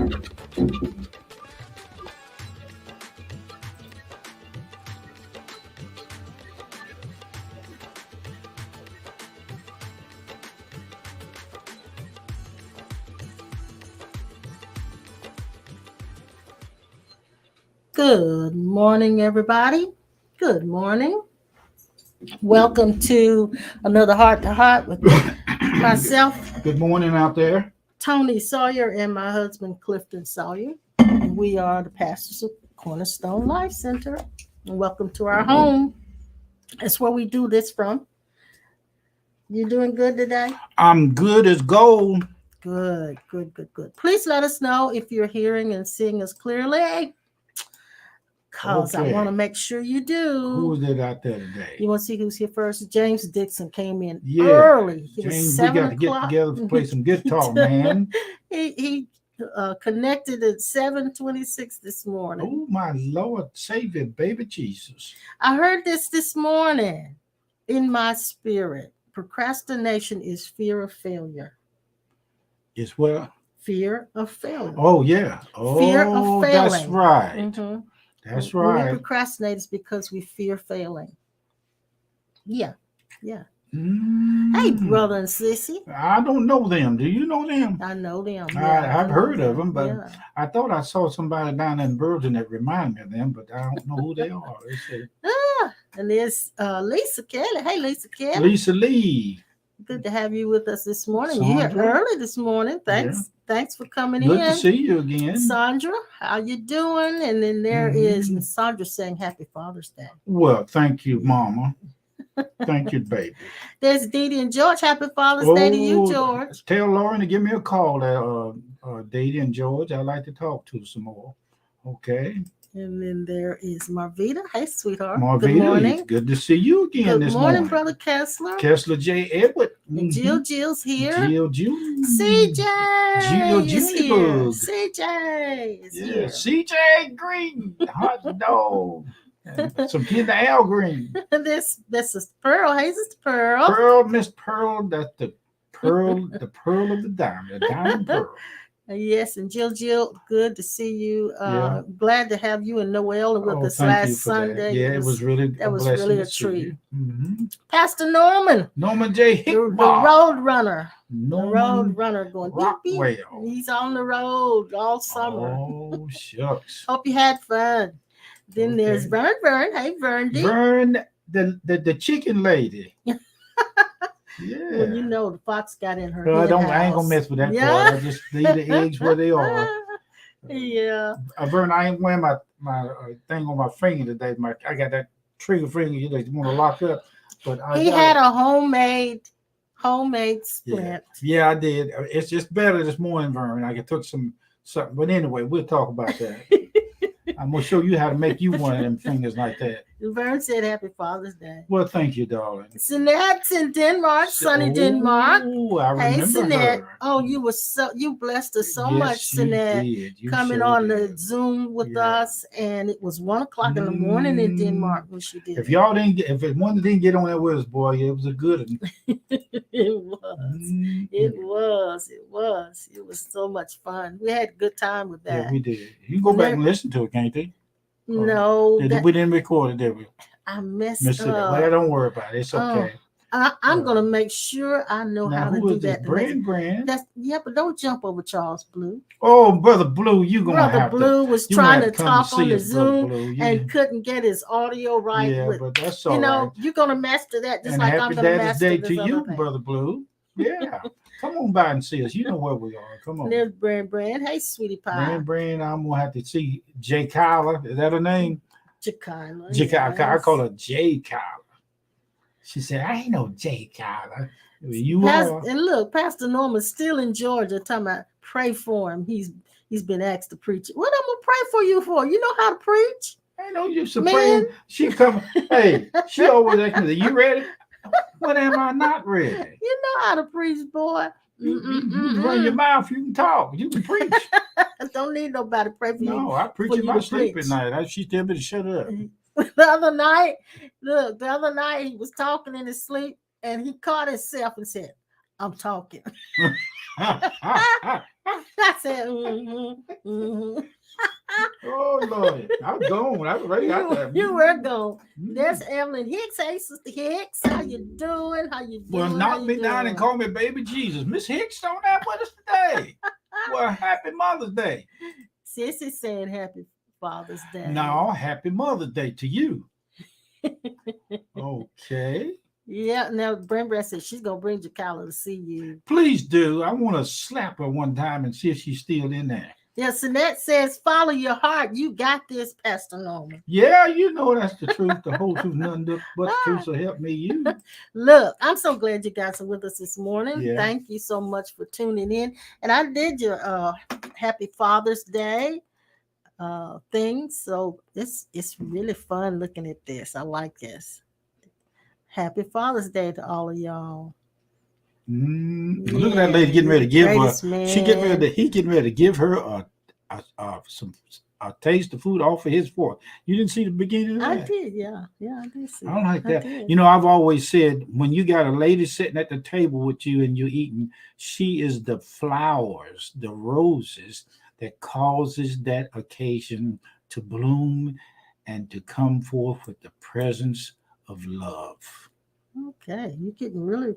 Good morning, everybody. Good morning. Welcome to another Heart to Heart with myself, Good morning out there. Tony Sawyer, and my husband, Clifton Sawyer. We are the pastors of Cornerstone Life Center. And welcome to our home. That's where we do this from. You doing good today? I'm good as gold. Good. Please let us know if you're hearing and seeing us clearly. Because I want to make sure you do. Who's it out there today? You want to see who's here first? James Dixon came in early. He James, we got to get together to play some guitar, man. He connected at 7:26 this morning. Oh, my Lord, Savior, baby Jesus. I heard this morning in my spirit. Procrastination is fear of failure. Is what? Fear of failure. Oh, yeah. Fear of failing. That's right. Mm-hmm. That's When right. we procrastinate, it's because we fear failing. Yeah. Hey, brother and sissy. I don't know them. Do you know them? I know them. I've heard of them, but I thought I saw somebody down in Virgin that reminded me of them, but I don't know who they are. They said, and there's Lisa Kelly. Hey, Lisa Kelly. Lisa Lee. Good to have you with us this morning. You're here early this morning. Thanks for coming in. Good to see you again. Sandra, how you doing? And then there is Miss Sandra saying Happy Father's Day. Well, thank you, Mama. Thank you, baby. There's Dee Dee and George. Happy Father's Day to you, George. Tell Lauren to give me a call there, Dee Dee and George. I'd like to talk to some more. Okay. And then there is Marvita. Hey, sweetheart. Marvita, good morning. Good to see you again this morning. Good morning, Brother Kessler. Kessler J. Edward. And Jill's here. Jill. CJ is here. CJ is here. CJ Green. Hot dog. Some kid Al Green. This is Pearl. Hey, this is Pearl. Pearl, Miss Pearl. That's the pearl of the diamond. The diamond pearl. Yes, and Jill, good to see you. Glad to have you and Noel with us last Sunday. Yeah, it was really a treat. Mm-hmm. Pastor Norman J. the road runner. Going Rockwell. He's on the road all summer. Oh, shucks. Hope you had fun. Then there's Vern. Hey, Vern. Vern, the chicken lady. Yeah. Well, you know the fox got in her. I ain't gonna mess with that part. I just leave the eggs where they are. Yeah. Vern, I ain't wearing my thing on my finger today. I got that trigger finger you want to lock up. But he had a homemade splint. Yeah, I did. It's just better this morning, Vern. I took something. But anyway, we'll talk about that. I'm gonna show you how to make you one of them fingers like that. Vern said Happy Father's Day. Well, thank you, darling. Sinette's in Denmark, sunny Denmark. I remember Sinette. her. Oh, you blessed us so much, Sinette, coming on the Zoom with us, and it was 1:00 in the morning in Denmark when she did. If one didn't get on that with us, boy, it was a good one. It was so much fun. We had a good time with that. Yeah, we did. You can go back and listen to it, can't you? No, we didn't record it, did we? I messed up. Well, don't worry about it. It's okay. I'm gonna make sure I know how to do that. Brand. But don't jump over Charles Blue. Oh, Brother Blue, Brother Blue was trying to talk on the Zoom and couldn't get his audio right. Yeah, but that's all right. You're gonna master that just like I'm gonna master this. Happy Dad's Day to you, Brother Blue. Yeah. Come on by and see us. You know where we are. Come on. There's Brand. Hey, sweetie pie. Brand. I'm gonna have to see Jay Kyler. Is that her name? Jakila. Yes. I call her Jay Kyler. She said, I ain't no Jay Kyler. You are. And look, Pastor Norman's still in Georgia talking about pray for him. He's been asked to preach. What I'm gonna pray for you for? You know how to preach? I know you should pray. She come. Hey, she always asking me, you ready? When am I not ready? You know how to preach, boy. You run your mouth, you can talk, you can preach. Don't need nobody to pray for you. No, I preach in my sleep at night. She tell me to shut up. The other night he was talking in his sleep and he caught himself and said, I'm talking. Oh I said, Lord, I'm gone. I already got that. you were gone. Mm. There's Evelyn Hicks. Hey, Sister Hicks, how you doing? How you doing? Well, How knock you me down and doing? call me baby Jesus. Miss Hicks on that with us today. Well, happy Mother's Day. Sissy said Happy Father's Day. No, happy Mother's Day to you. Okay. Yeah, now Brenda said she's gonna bring Jacala to see you. Please do. I want to slap her one time and see if she's still in there. Yeah, Sinette says, follow your heart. You got this, Pastor Norman. Yeah, you know that's the truth, the whole truth, nothing but the truth. So help me, you. Look, I'm so glad you guys are with us this morning. Yeah. Thank you so much for tuning in. And I did your Happy Father's Day thing. So it's really fun looking at this. I like this. Happy Father's Day to all of y'all. Look at that lady getting ready to give her. She getting ready to. He getting ready to give her a taste of food off of his fork. You didn't see the beginning of that? I did, yeah, I did see. I don't like that. Did. You know, I've always said when you got a lady sitting at the table with you and you're eating, she is the flowers, the roses that causes that occasion to bloom and to come forth with the presence of love. Okay, you're getting really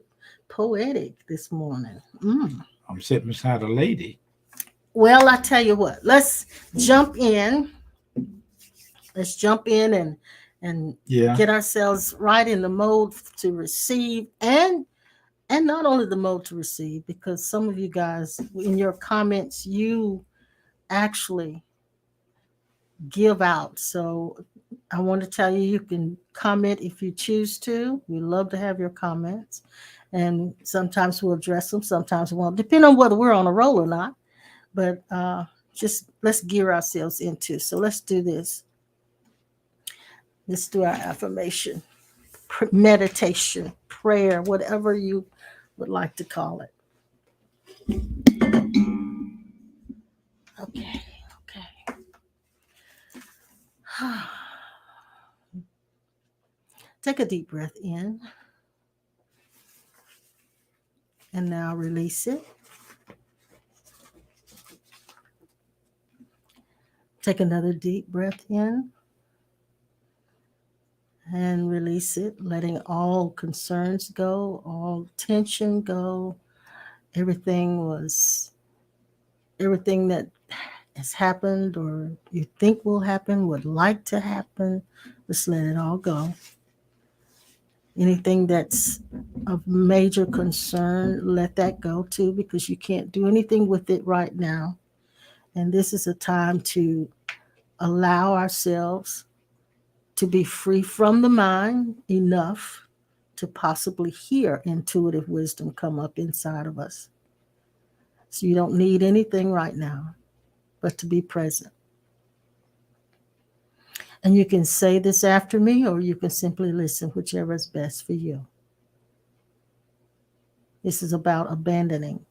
poetic this morning. I'm sitting beside a lady. Well, I tell you what, let's jump in. Let's jump in and get ourselves right in the mode to receive and not only the mode to receive, because some of you guys in your comments, you actually give out. So I want to tell you, you can comment if you choose to. We love to have your comments. And sometimes we'll address them, sometimes we won't, depending on whether we're on a roll or not. But just let's gear ourselves into. So let's do this. Let's do our affirmation, meditation, prayer, whatever you would like to call it. Okay. Take a deep breath in. And now release it. Take another deep breath in. And release it, letting all concerns go, all tension go. Everything that has happened or you think will happen, would like to happen, just let it all go. Anything that's of major concern, let that go too, because you can't do anything with it right now. And this is a time to allow ourselves to be free from the mind enough to possibly hear intuitive wisdom come up inside of us. So you don't need anything right now, but to be present. And you can say this after me, or you can simply listen, whichever is best for you. This is about abandoning.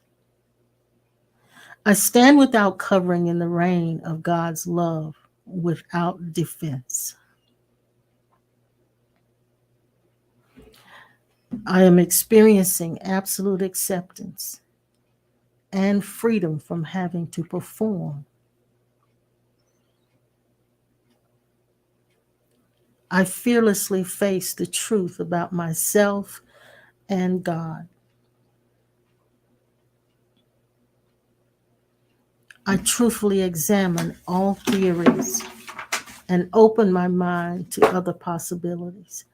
I stand without covering in the rain of God's love, without defense. I am experiencing absolute acceptance and freedom from having to perform. I fearlessly face the truth about myself and God. I truthfully examine all theories and open my mind to other possibilities.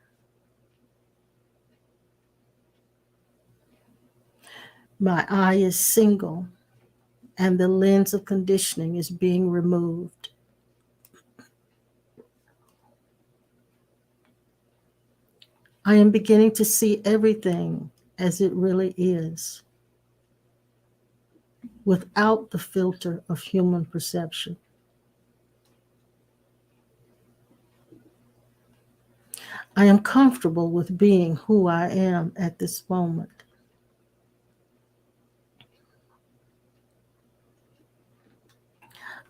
My eye is single, and the lens of conditioning is being removed. I am beginning to see everything as it really is, without the filter of human perception. I am comfortable with being who I am at this moment.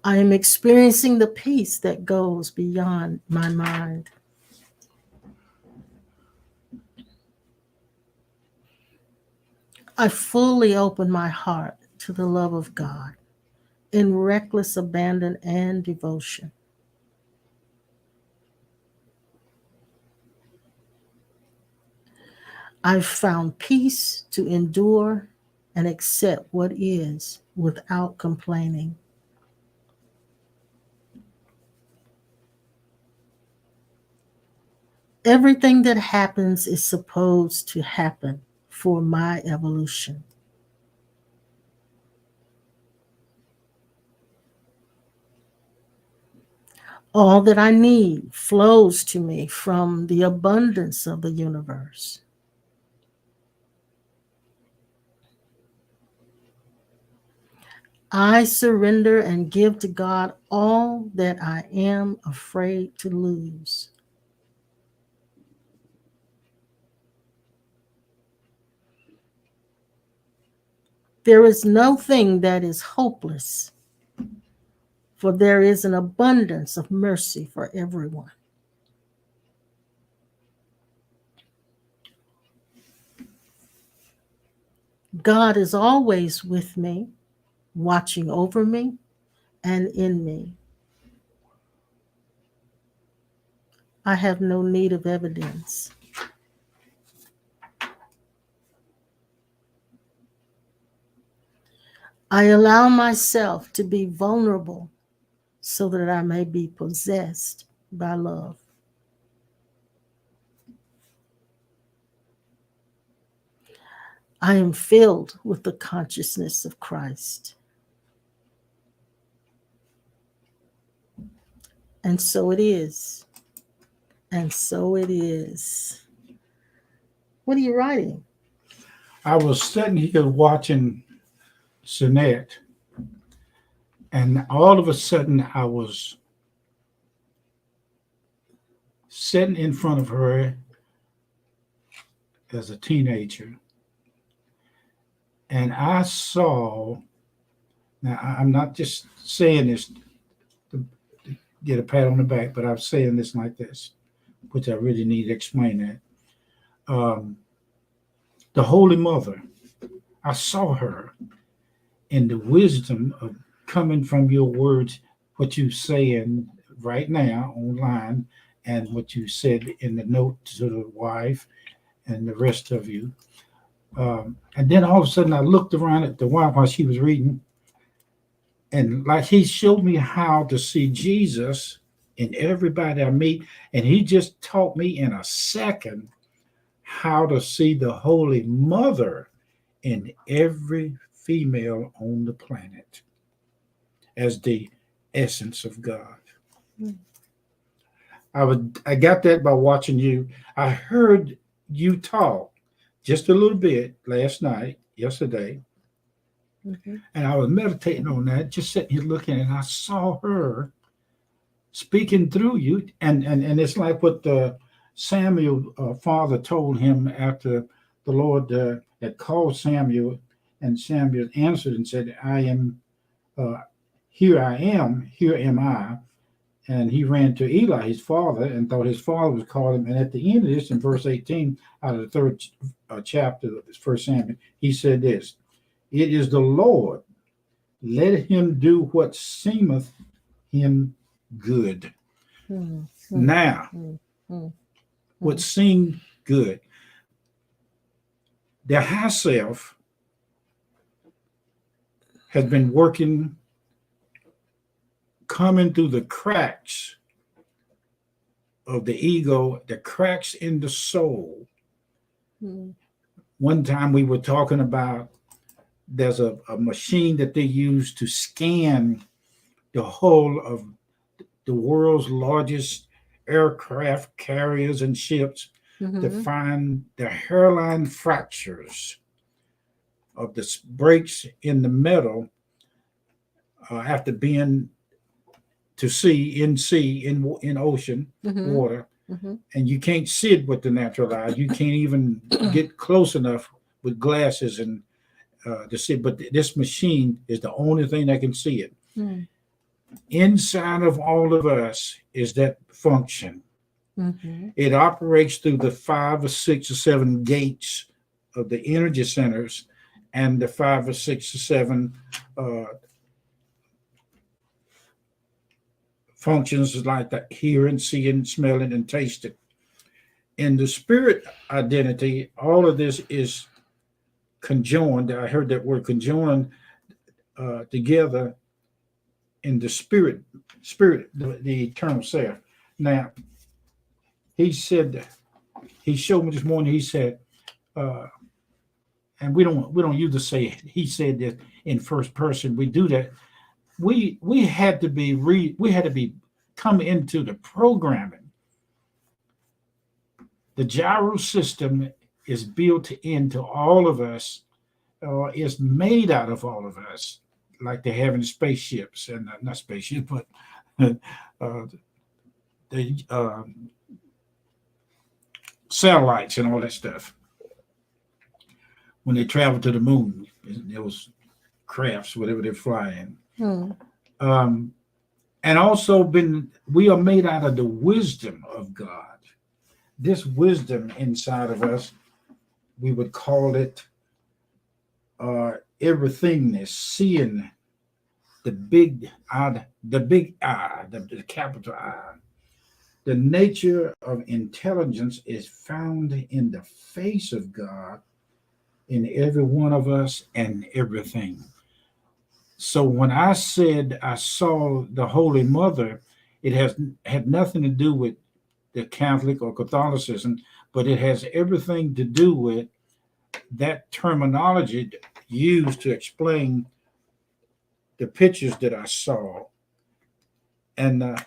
I am experiencing the peace that goes beyond my mind. I fully open my heart to the love of God in reckless abandon and devotion. I've found peace to endure and accept what is without complaining. Everything that happens is supposed to happen for my evolution. All that I need flows to me from the abundance of the universe. I surrender and give to God all that I am afraid to lose. There is no thing that is hopeless, for there is an abundance of mercy for everyone. God is always with me, watching over me and in me. I have no need of evidence. I allow myself to be vulnerable so that I may be possessed by love. I am filled with the consciousness of Christ. And so it is. And so it is. What are you writing? I was sitting here watching Sinette, and all of a sudden I was sitting in front of her as a teenager, and I saw, now I'm not just saying this to get a pat on the back, but I'm saying this like this, which I really need to explain that. The Holy Mother, I saw her in the wisdom of coming from your words, what you saying right now online, and what you said in the note to the wife and the rest of you. And then all of a sudden, I looked around at the wife while she was reading, and like he showed me how to see Jesus in everybody I meet, and he just taught me in a second how to see the Holy Mother in every female on the planet as the essence of God. Mm. I got that by watching you. I heard you talk just a little bit yesterday, Mhm. and I was meditating on that, just sitting here looking, and I saw her speaking through you, and it's like what the Samuel father told him after the Lord had called Samuel, and Samuel answered and said, "I am uh, here. Here am I." And he ran to Eli, his father, and thought his father was calling him. And at the end of this, in verse 18, out of the third chapter of First Samuel, he said this: "It is the Lord; let him do what seemeth him good." Mm, mm, Now, mm, mm, what seemed good, the high self has been working, coming through the cracks of the ego, the cracks in the soul. mm, One time we were talking about there's a machine that they use to scan the whole of the world's largest aircraft carriers and ships to mhm, find the hairline fractures of the breaks in the metal after being to sea in ocean mhm, water, mhm. and you can't see it with the natural eye. You can't even get close enough with glasses and to see. But this machine is the only thing that can see it. Mm, Inside of all of us is that function. mhm, It operates through the 5 or 6 or 7 gates of the energy centers, and the 5 or 6 or 7 functions like the hearing, seeing, smelling, and tasting. In the spirit identity, all of this is conjoined. I heard that word conjoined together in the spirit, the eternal self. Now, he said, he showed me this morning. He said, and we don't use to say it. He said that in first person. We do that. We had to be come into the programming. The gyro system is built into all of us, or is made out of all of us, like they have in spaceships, and not spaceships, but the satellites and all that stuff. When they travel to the moon, those crafts, whatever they're flying. And also we are made out of the wisdom of God. This wisdom inside of us, we would call it everythingness, seeing the big I, the capital I. The nature of intelligence is found in the face of God, in every one of us and everything. So when I said I saw the Holy Mother, it had nothing to do with the Catholic or Catholicism, but it has everything to do with that terminology used to explain the pictures that I saw. And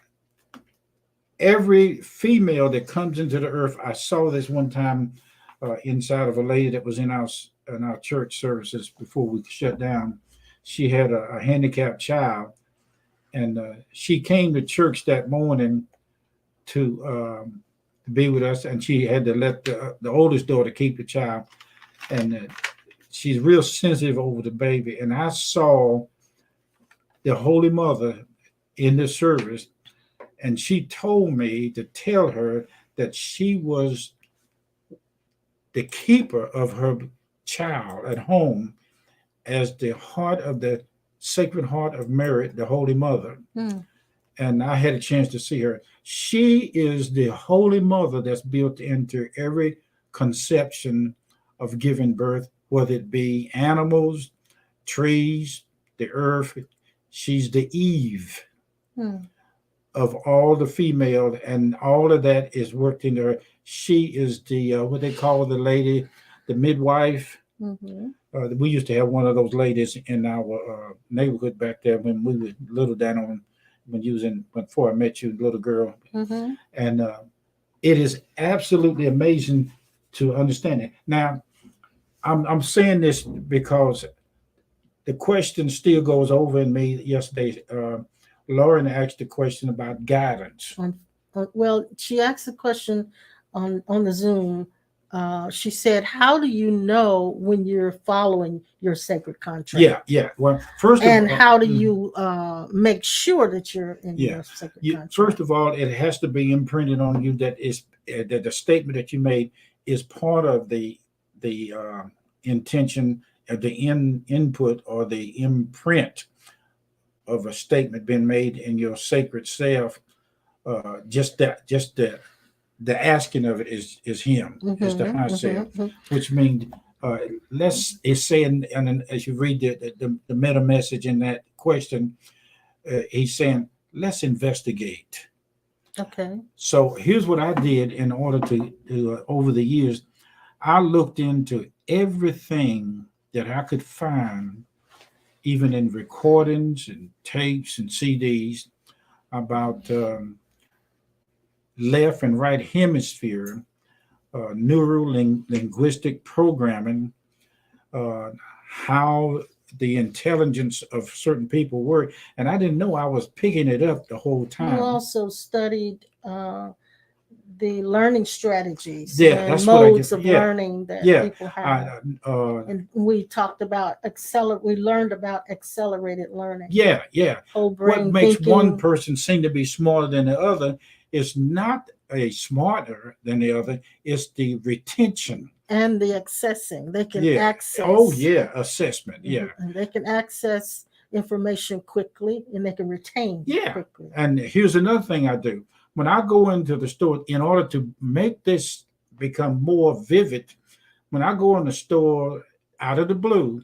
every female that comes into the earth, I saw this one time inside of a lady that was in our church services before we shut down. She had a handicapped child, and she came to church that morning to be with us, and she had to let the oldest daughter keep the child, and she's real sensitive over the baby. And I saw the Holy Mother in the service, and she told me to tell her that she was the keeper of her child at home, as the heart of the Sacred Heart of Mary, the Holy Mother. And I had a chance to see her. She is the Holy Mother that's built into every conception of giving birth, whether it be animals, trees, the earth. She's the Eve of all the female, and all of that is worked into her. She is the what they call the lady, the midwife. We used to have one of those ladies in our neighborhood back there when we were little, down on when you was before I met you, little girl. And it is absolutely amazing to understand it. Now, I'm saying this because the question still goes over in me. Yesterday, Lauren asked a question about guidance. Well, she asked a question on the Zoom. She said, "How do you know when you're following your sacred contract?" Yeah. Well, how do you make sure that you're in your sacred contract? First of all, it has to be imprinted on you that is that the statement that you made is part of the intention, of the input or the imprint of a statement being made in your sacred self. The asking of it is him, is the high self, which means it's saying, and as you read the meta message in that question, he's saying, let's investigate. Okay. So here's what I did in order to over the years. I looked into everything that I could find, even in recordings and tapes and CDs, about left and right hemisphere, neuro-linguistic programming, how the intelligence of certain people work. And I didn't know I was picking it up the whole time. You also studied the learning strategies and modes of learning that people have. And we talked about we learned about accelerated learning. Whole brain what makes thinking. One person seem to be smarter than the other is not a smarter than the other, it's the retention and the accessing. They can Yeah. access. Oh yeah, assessment. Yeah. And they can access information quickly, and they can retain Yeah. quickly. And here's another thing I do. When I go into the store, in order to make this become more vivid, when I go in the store out of the blue,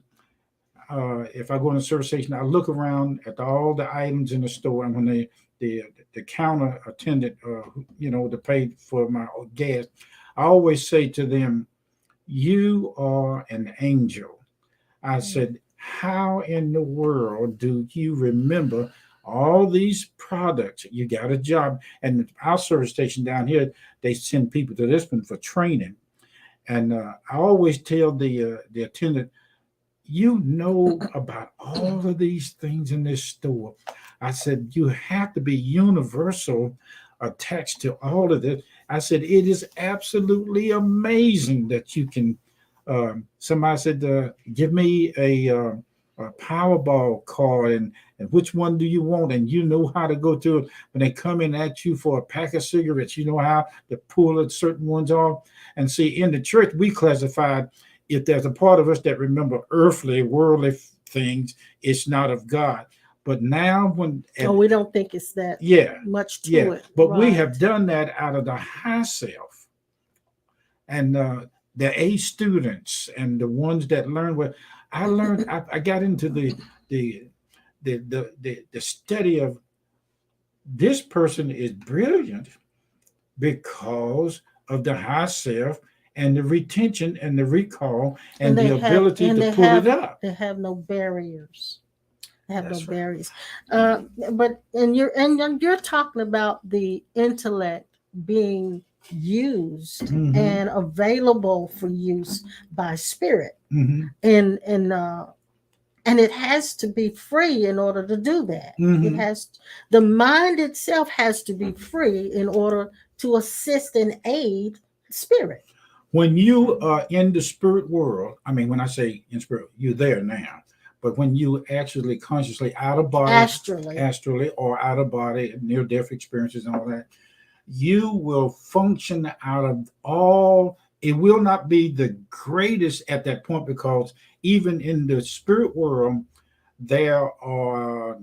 if I go in the service station, I look around at all the items in the store, and when the the counter attendant, to pay for my gas, I always say to them, "You are an angel." I said, "How in the world do you remember all these products? You got a job." And our service station down here, they send people to this one for training. And I always tell the attendant, "You know about all of these things in this store." I said, "You have to be universal attached to all of this." I said, "It is absolutely amazing that you can." Somebody said, "Give me a Powerball card, and which one do you want?" And you know how to go to it. When they come in at you for a pack of cigarettes, you know how to pull certain ones off. And see, in the church, we classified, if there's a part of us that remember earthly, worldly things, it's not of God. But now, We don't think it's that yeah, much to yeah, it. but we Right. have done that out of the high self, and the A students and the ones that learn what I learned. I got into the the study of this person is brilliant because of the high self and the retention and the recall and the ability to pull it up. They have no barriers. They have That's no right. barriers. But you're talking about the intellect being used Mm-hmm. and available for use by spirit, Mm-hmm. and it has to be free in order to do that. It Mm-hmm. has the mind itself has to be free in order to assist and aid spirit. When you are in the spirit world, I mean, when I say in spirit, you're there now. But when you actually consciously out of body, Astrally. astrally or out of body, near death experiences and all that, you will function out of all. It will not be the greatest at that point, because even in the spirit world, there are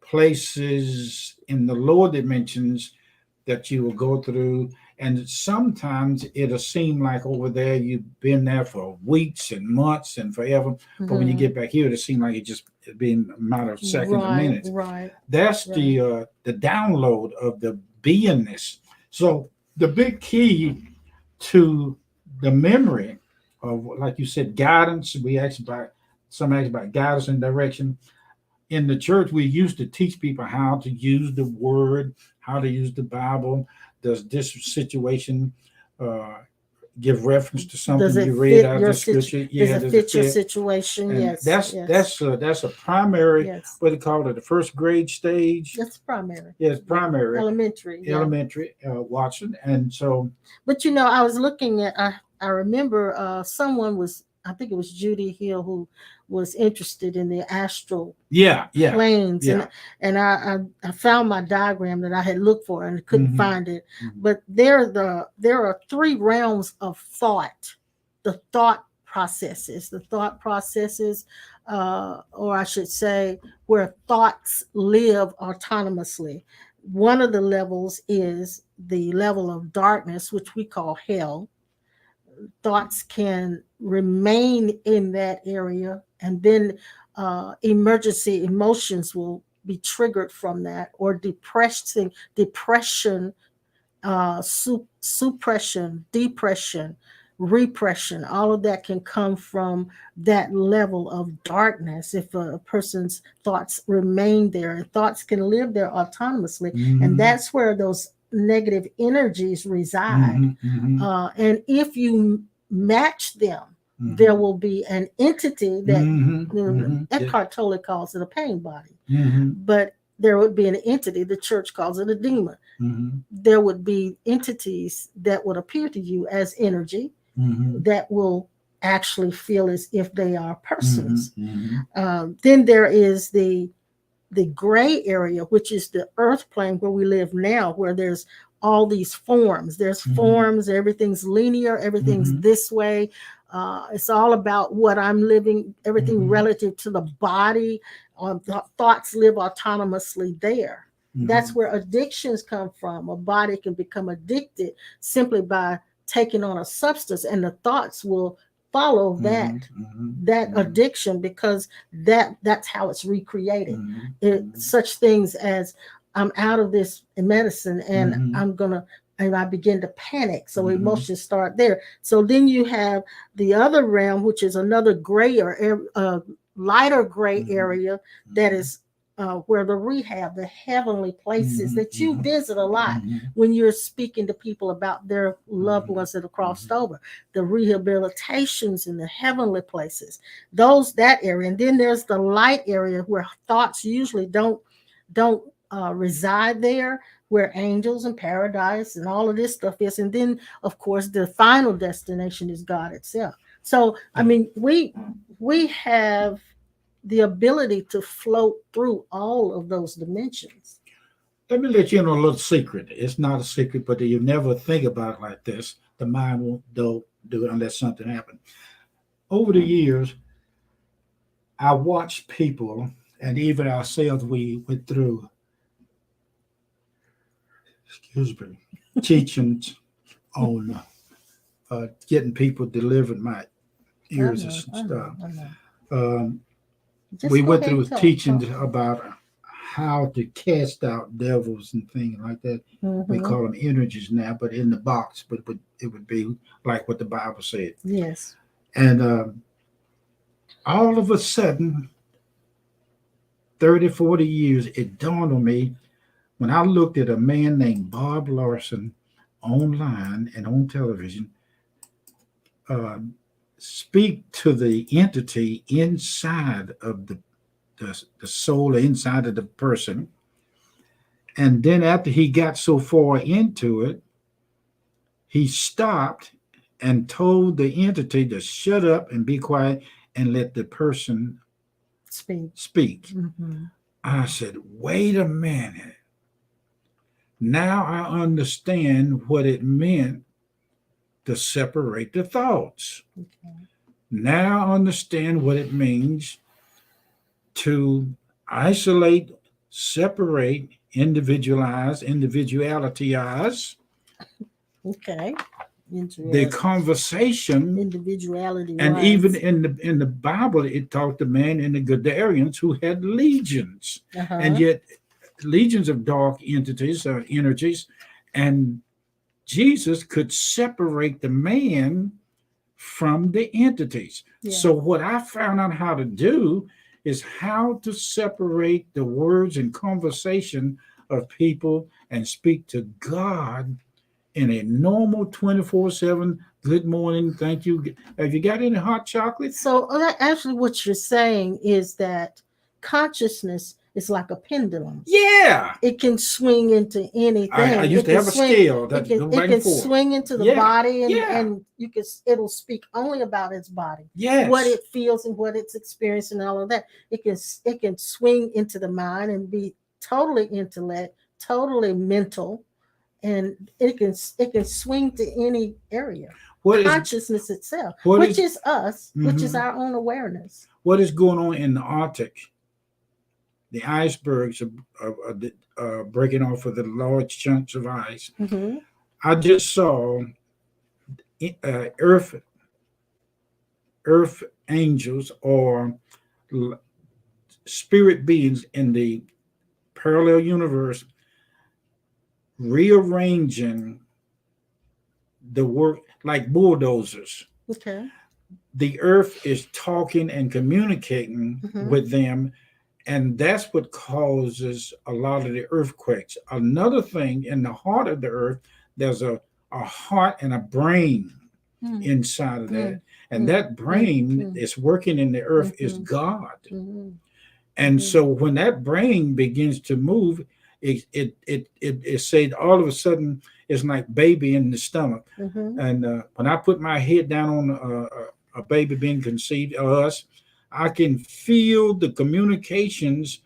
places in the lower dimensions that you will go through. And sometimes it'll seem like over there you've been there for weeks and months and forever. But when you get back here, it seems like it just been a matter of seconds or minutes. Right. That's the download of the beingness. So the big key to the memory of, like you said, guidance. We asked about guidance and direction. In the church, we used to teach people how to use the word, how to use the Bible. Does this situation uh, give reference to something you read out of the scripture? Yeah, does it fit your situation? And Yes. that's a primary. Yes. What they call it, the first grade stage. That's primary. Yes, primary. Elementary. Yeah. Elementary, Watson, and so. But I was looking at. I remember someone was. I think it was Judy Hill who was interested in the astral planes. Yeah. And I found my diagram that I had looked for and couldn't find it. Mm-hmm. But there are three realms of thought. The thought processes, or I should say, where thoughts live autonomously. One of the levels is the level of darkness, which we call hell. Thoughts can remain in that area, and then emergency emotions will be triggered from that, or depression, suppression, depression, repression. All of that can come from that level of darkness if a person's thoughts remain there. And thoughts can live there autonomously, and that's where those negative energies reside. And if you match them, there will be an entity that Eckhart Tolle calls it a pain body. But there would be an entity, the church calls it a demon. There would be entities that would appear to you as energy that will actually feel as if they are persons. Then there is the gray area, which is the earth plane where we live now, where there's all these forms. There's forms, everything's linear, everything's this way. It's all about what I'm living, everything relative to the body. Thoughts live autonomously there. That's where addictions come from. A body can become addicted simply by taking on a substance, and the thoughts will follow that addiction, because that's how it's recreated. Such things as, I'm out of this medicine and and I begin to panic. So emotions start there. So then you have the other realm, which is another grayer, lighter gray area, that is where the rehab, the heavenly places that you visit a lot when you're speaking to people about their loved ones that have crossed over, the rehabilitations in the heavenly places, that area. And then there's the light area where thoughts usually don't reside there, where angels and paradise and all of this stuff is. And then, of course, the final destination is God itself. So, I mean, we have the ability to float through all of those dimensions. Let me let you in on a little secret. It's not a secret, but you never think about it like this. The mind won't do it unless something happens. Over the years, I watched people, and even ourselves, we went through, teachings on getting people delivered, my ears and stuff. We went through teachings about how to cast out devils and things like that. We call them energies now, but in the box, but it would be like what the Bible said. Yes. And all of a sudden, 30, 40 years, it dawned on me when I looked at a man named Bob Larson online and on television speak to the entity inside of the soul, inside of the person. And then after he got so far into it, he stopped and told the entity to shut up and be quiet and let the person speak. I said, wait a minute. Now I understand what it meant to separate the thoughts. Now I understand what it means to isolate, separate, individualize, individuality-ize. The conversation, individuality, and even in the Bible, it talked the man in the Gadarians who had legions, and yet legions of dark entities or energies, and Jesus could separate the man from the entities. So what I found out how to do is how to separate the words and conversation of people and speak to God in a normal 24/7, good morning, thank you. Have you got any hot chocolate? So actually what you're saying is that consciousness is like a pendulum. Yeah. It can swing into anything. I used to have a scale that it can swing into the body, and it'll speak only about its body. Yes. What it feels and what it's experiencing and all of that. It can swing into the mind and be totally intellect, totally mental, and it can swing to any area. Consciousness itself, which is us, which is our own awareness. What is going on in the Arctic? The icebergs are breaking off of the large chunks of ice. I just saw earth angels or spirit beings in the parallel universe rearranging the work like bulldozers. The earth is talking and communicating with them. And that's what causes a lot of the earthquakes. Another thing, in the heart of the earth, there's a heart and a brain inside of that. And that brain is working in the earth is God. And so when that brain begins to move, it said all of a sudden it's like baby in the stomach. And when I put my head down on a baby being conceived, or us, I can feel the communications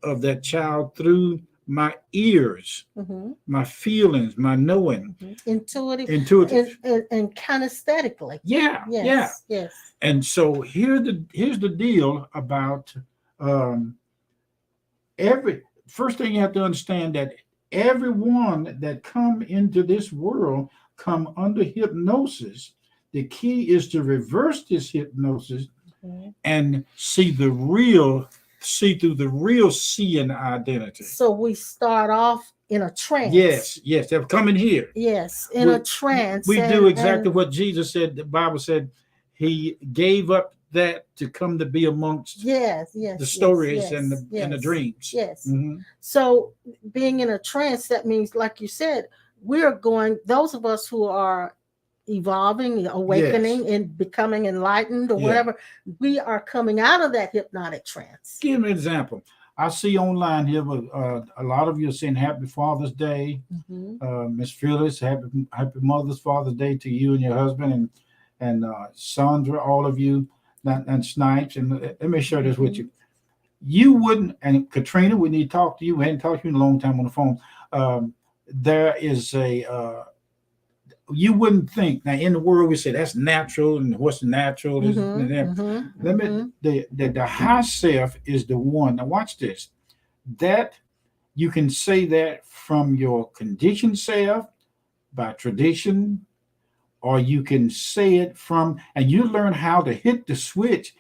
of that child through my ears, my feelings, my knowing, intuitive, intuitive. and kinesthetically. Yeah, yeah. Yes. And so here's the deal about um, every first thing you have to understand that everyone that come into this world come under hypnosis. The key is to reverse this hypnosis and see through the real seeing identity. So we start off in a trance. Yes, they're coming here. Yes, in a trance. We do exactly what Jesus said. The Bible said he gave up that to come to be amongst the stories and the dreams. Yes. So being in a trance, that means, like you said, we're going, those of us who are evolving, awakening, and becoming enlightened or whatever, we are coming out of that hypnotic trance. Give me an example. I see online here, a lot of you are saying Happy Father's Day. Miss Phyllis, happy Father's Day to you and your husband, and Sandra, all of you, and Snipes. And let me share this with you. You wouldn't, and Katrina, we need to talk to you. We hadn't talked to you in a long time on the phone. There is you wouldn't think. Now, in the world, we say that's natural, and what's natural is the high self is the one. Now, watch this. That you can say that from your conditioned self by tradition, or you can say it from, and you learn how to hit the switch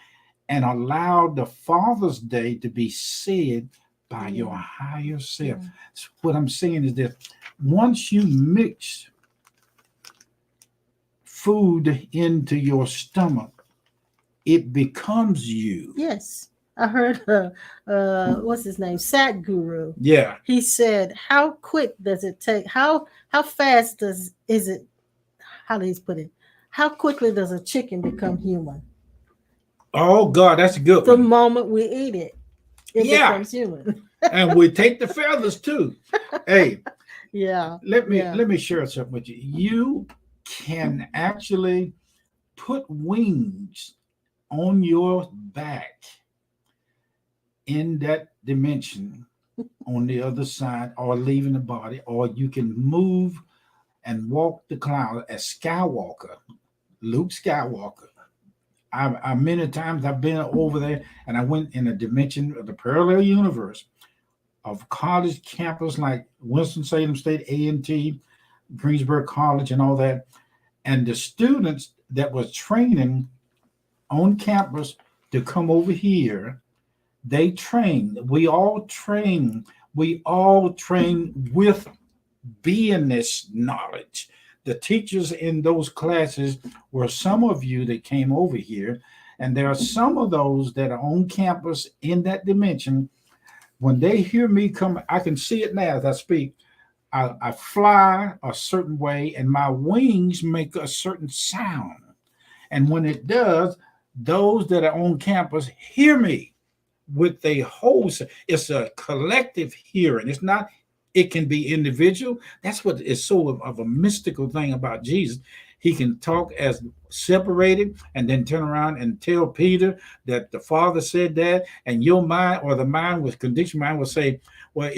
and allow the Father's Day to be said by your higher self. So what I'm saying is that once you mix food into your stomach, it becomes you. Yes. I heard what's his name? Sadhguru. Yeah. He said, how quick does it take? How fast is it? How do he put it? How quickly does a chicken become human? Oh God, that's a good one. The moment we eat it, it becomes human. And we take the feathers too. Hey. Yeah. Let me share something with you. You can actually put wings on your back in that dimension on the other side, or leaving the body, or you can move and walk the cloud as Skywalker, Luke Skywalker. I many times I've been over there, and I went in a dimension of the parallel universe of college campus like Winston-Salem State, A&T, Greensboro College, and all that. And the students that was training on campus to come over here, they trained. We all train with beingness knowledge. The teachers in those classes were some of you that came over here, and there are some of those that are on campus in that dimension. When they hear me come, I can see it now as I speak. I fly a certain way, and my wings make a certain sound. And when it does, those that are on campus hear me with a whole. It's a collective hearing. It's not. It can be individual. That's what is so of a mystical thing about Jesus. He can talk as separated and then turn around and tell Peter that the Father said that, and your mind, or the mind with conditioned mind, will say, well,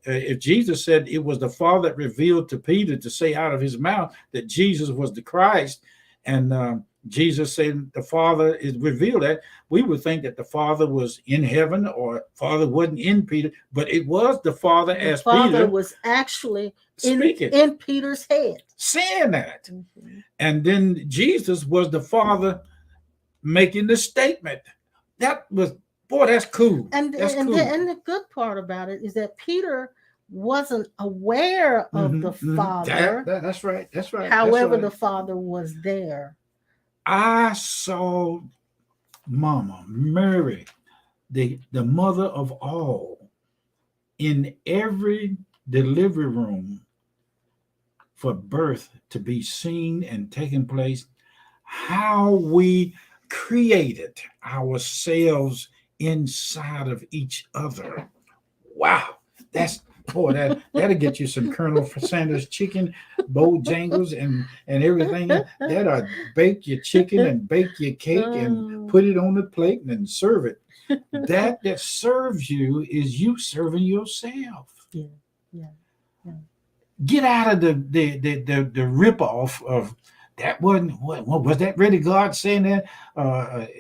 if Jesus said it was the Father that revealed to Peter to say out of his mouth that Jesus was the Christ, and Jesus said the Father is revealed that, we would think that the Father was in heaven, or Father wasn't in Peter, but it was the Father, as Father Peter was actually speaking in Peter's head, saying that. And then Jesus was the Father making the statement. That was, boy, that's cool. And the good part about it is that Peter wasn't aware of the Father. That's right. That's right. However, that's right. The Father was there. I saw Mama Mary, the mother of all, in every delivery room for birth to be seen and taking place. How we created ourselves inside of each other. Wow, that'll get you some Colonel Sanders chicken, Bojangles, and everything. That'll bake your chicken and bake your cake and put it on the plate and then serve it. That serves you is you serving yourself. Yeah. Yeah. Yeah. Get out of the rip off of that. Wasn't what was that really God saying that?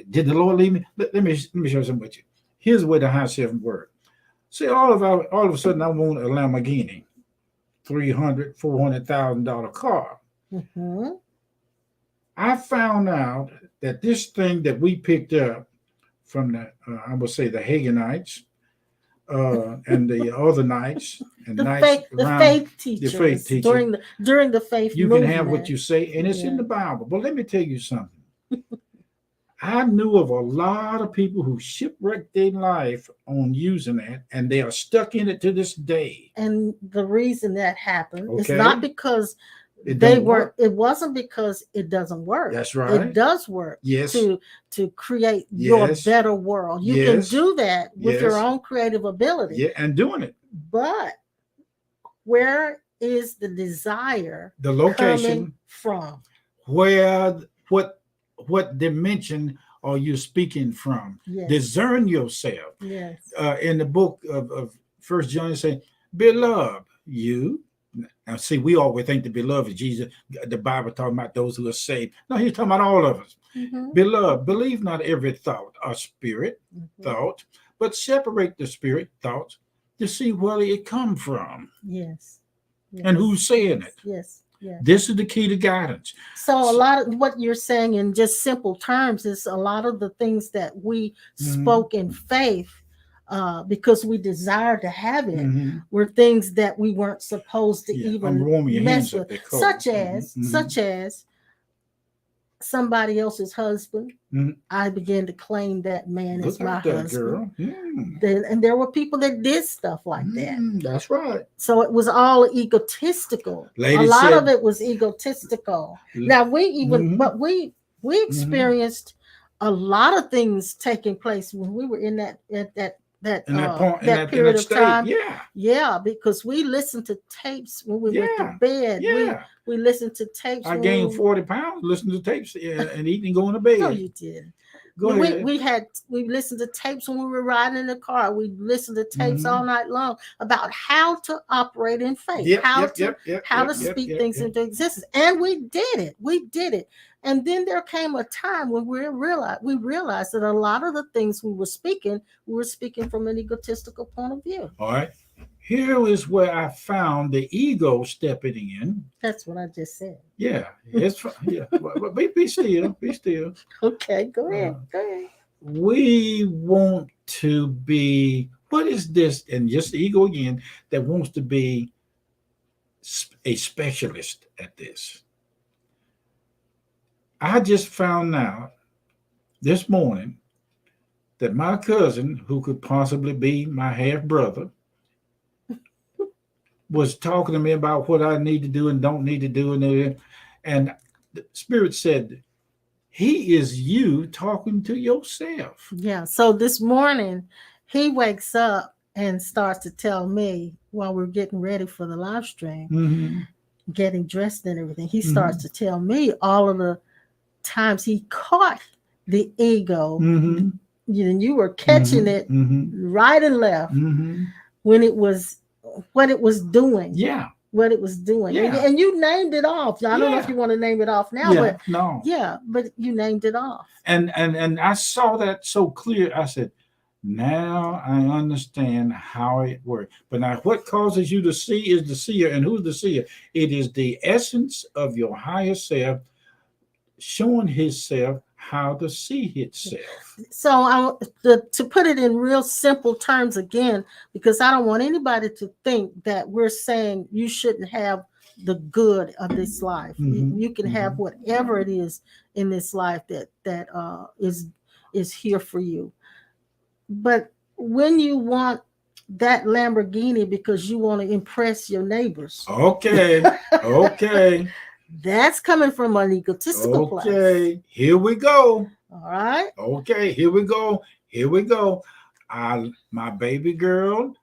Did the Lord leave me? Let me show you something with you. Here's the way the high self work. See, all of a sudden I want a Lamborghini, $300,000-$400,000 car. Mm-hmm. I found out that this thing that we picked up from the I would say the Haganites and the other knights and knights The around faith the teachers faith teachers. during the faith You can have what movement. you say, and it's in Yeah. the Bible. But let me tell you something. I knew of a lot of people who shipwrecked their life on using that, and they are stuck in it to this day. And the reason that happened is Okay, not because it they don't weren't. work. It wasn't because it doesn't work. That's It right. does work Yes, to create your yes, better world. You can yes, do that with your yes, own creative ability. yeah, and doing it. But where is the desire The coming location, from? where, what dimension are you speaking from? Yes. Discern yourself. Yes. In the book of First John, it says, "Beloved, you." Now, see, we always think the beloved is Jesus. The Bible talking about those who are saved. No, he's talking about all of us. Mm-hmm. Beloved, believe not every thought or spirit Mm-hmm. thought, but separate the spirit thoughts to see where it come from Yes. Yes. and who's saying Yes. it. Yes. Yes. This is the key to guidance. So a lot of what you're saying in just simple terms is a lot of the things that we Mhm. spoke in faith because we desire to have it Mhm. were things that we weren't supposed to Yeah, I'm even warming your hands mess up. with, They're cold. such as somebody else's husband. Mhm. I began to claim that man as Look my at that, husband. girl. And there were people that did stuff like that. That's right. So it was all egotistical. Lady A lot said- of it was egotistical. Now we even, Mhm. but we experienced a lot of things taking place when we were in that period of time. Yeah. Yeah, because we listened to tapes when we went to bed. Yeah. We listened to tapes. I gained 40 pounds listening to tapes and eating and going to bed. No, you didn't. Go ahead. We listened to tapes when we were riding in the car. We listened to tapes all night long about how to operate in faith, how to speak things into existence. And we did it. We did it. And then there came a time when we realized that a lot of the things we were speaking from an egotistical point of view. All right. Here is where I found the ego stepping in. That's what I just said. Yeah, it's yeah. But be still, be still. Okay, go ahead. Go ahead. We want to be. What is this? And just the ego again that wants to be a specialist at this. I just found out this morning that my cousin, who could possibly be my half brother, was talking to me about what I need to do and don't need to do, and the Spirit said, "He is you talking to yourself." Yeah. So this morning, he wakes up and starts to tell me while we're getting ready for the live stream, getting dressed and everything. He starts to tell me all of the times he caught the ego. You were catching it right and left when it was what it was doing. Yeah. What it was doing. Yeah. And you named it off. I don't know if you want to name it off now, but no. Yeah, but you named it off. And I saw that so clear. I said, now I understand how it works. But now what causes you to see is the seer. And who's the seer? It is the essence of your higher self showing himself how to see itself. So to put it in real simple terms again, because I don't want anybody to think that we're saying you shouldn't have the good of this life. You can have whatever it is in this life that is here for you. But when you want that Lamborghini because you want to impress your neighbors. Okay. That's coming from an egotistical place. Okay, here we go. All right. Okay, here we go. My baby girl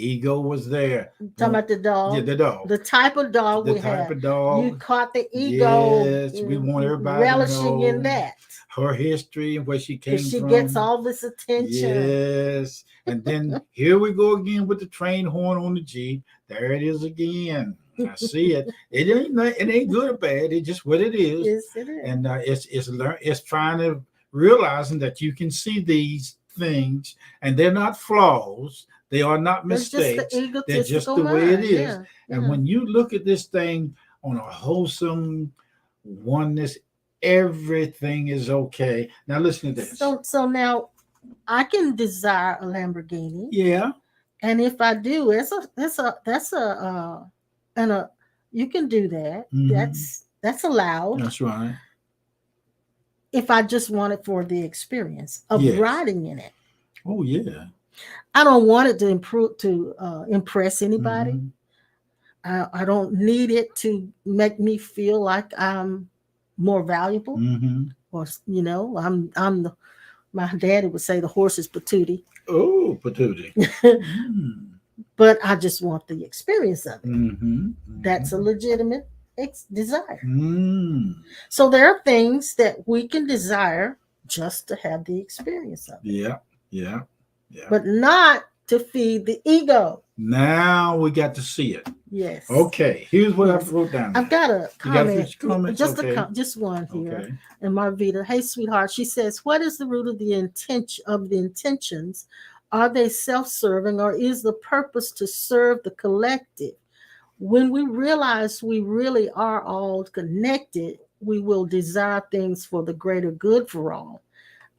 Ego was there. Talking about the dog. Yeah, the dog. The type of dog The we type have. of dog. You caught the ego. Yes, we want everybody relishing to know in that. her history and where she came Because she from. gets all this attention. Yes. And then here we go again with the train horn on the Jeep. There it is again. I see it. It ain't good or bad. It's just what it is. Yes, it is. And it's trying to realizing that you can see these things and they're not flaws. They are not mistakes. They're just the way it is. Yeah, and when you look at this thing on a wholesome oneness, everything is okay. Now listen to this. So now I can desire a Lamborghini. Yeah. And if I do, you can do that. Mhm. That's allowed. That's right. If I just want it for the experience of riding in it. Oh yeah. I don't want it to impress anybody. Mhm. I don't need it to make me feel like I'm more valuable. Mhm. Or my daddy would say the horse is patootie. Oh, patootie. But I just want the experience of it. Mhm. That's a legitimate desire. Mm. So there are things that we can desire just to have the experience of it. Yeah. But not to feed the ego. Now we got to see it. Yes. Okay. Here's what I wrote down. I've got a comment. Got Just one here. Okay. And Marvita, hey sweetheart, she says, what is the root of the intentions? Are they self-serving, or is the purpose to serve the collective? When we realize we really are all connected, we will desire things for the greater good for all.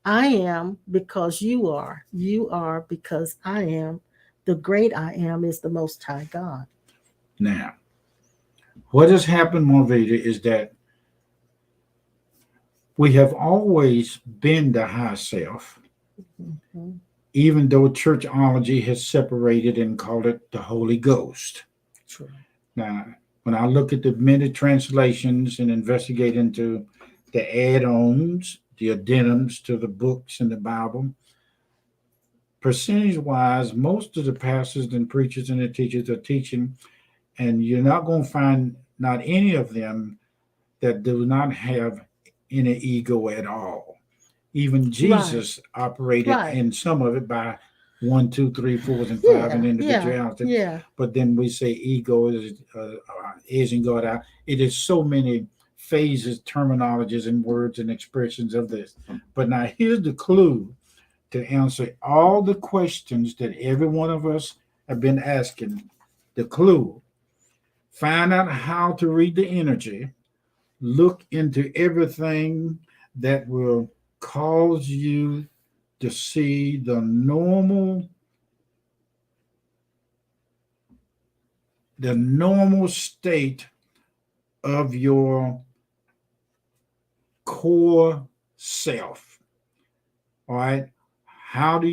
I am because you are. You are because I am. The great I am is the Most High God. Now, what has happened, Marvita, is that we have always been the high self, even though churchology has separated and called it the Holy Ghost. True. Now, when I look at the many translations and investigate into the add-ons, the addendums to the books in the Bible, percentage-wise, most of the pastors and preachers and the teachers are teaching, and you're not going to find not any of them that do not have any ego at all. Even Jesus operated in some of it by 1, 2, 3, 4s, and 5 in individuality. Yeah. But then we say ego is in God out. It is so many phases, terminologies, and words and expressions of this. But now here's the clue to answer all the questions that every one of us have been asking. The clue: find out how to read the energy. Look into everything that will cause you to see the normal state of your core self. All right. Why do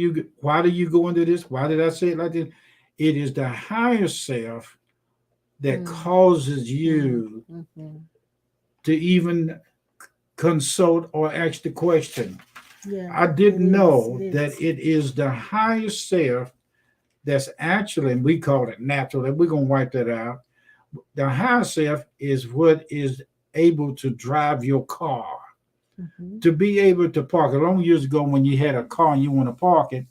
you go into this? Why did I say it like this? It is the higher self that causes you to even consult or ask the question. I didn't know that it is the higher self that's actually, and we call it natural, and we're going to wipe that out. The higher self is what is able to drive your car, to be able to park. A long years ago, when you had a car and you want to park it,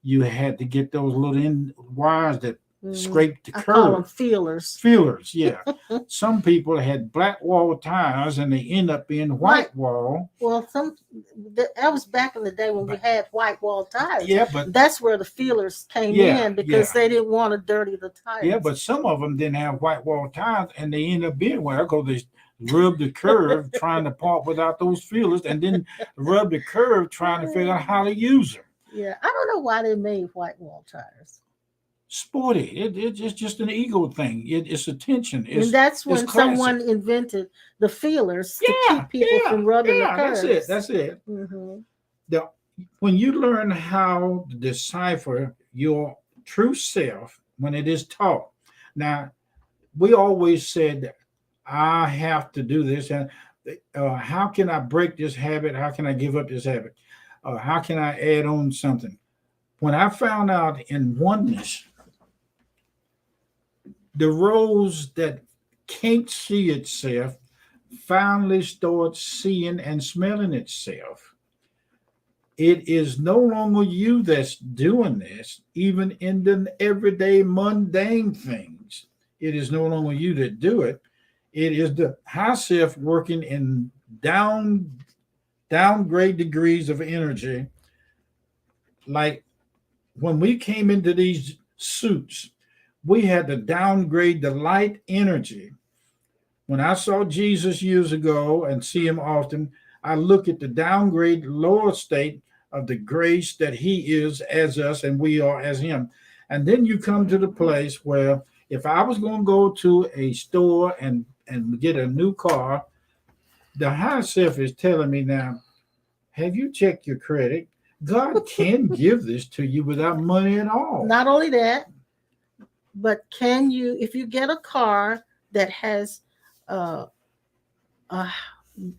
you had to get those little wires that scrape the curb. I call them feelers. Feelers, yeah. Some people had black wall tires and they end up being white wall. Well, that was back in the day when we had white wall tires. Yeah, but that's where the feelers came in because they didn't want to dirty the tires. Yeah, but some of them didn't have white wall tires and they end up being white because they rub the curve trying to park without those feelers, and then rub the curve trying to figure out how to use them. Yeah, I don't know why they made white wall tires. Sporty. It's just an ego thing. It's attention. And that's when someone invented the feelers to keep people from rubbing the curves. That's it. When you learn how to decipher your true self when it is taught. Now, we always said, I have to do this. And how can I break this habit? How can I give up this habit? How can I add on something? When I found out in oneness The rose that can't see itself finally starts seeing and smelling itself. It is no longer you that's doing this, even in the everyday mundane things. It is no longer you that do it. It is the high self working in downgrade degrees of energy. Like when we came into these suits, we had to downgrade the light energy. When I saw Jesus years ago and see him often, I look at the downgrade lower state of the grace that he is as us and we are as him. And then you come to the place where if I was going to go to a store and get a new car, the high self is telling me now, have you checked your credit? God can give this to you without money at all. Not only that, but can you, if you get a car that has a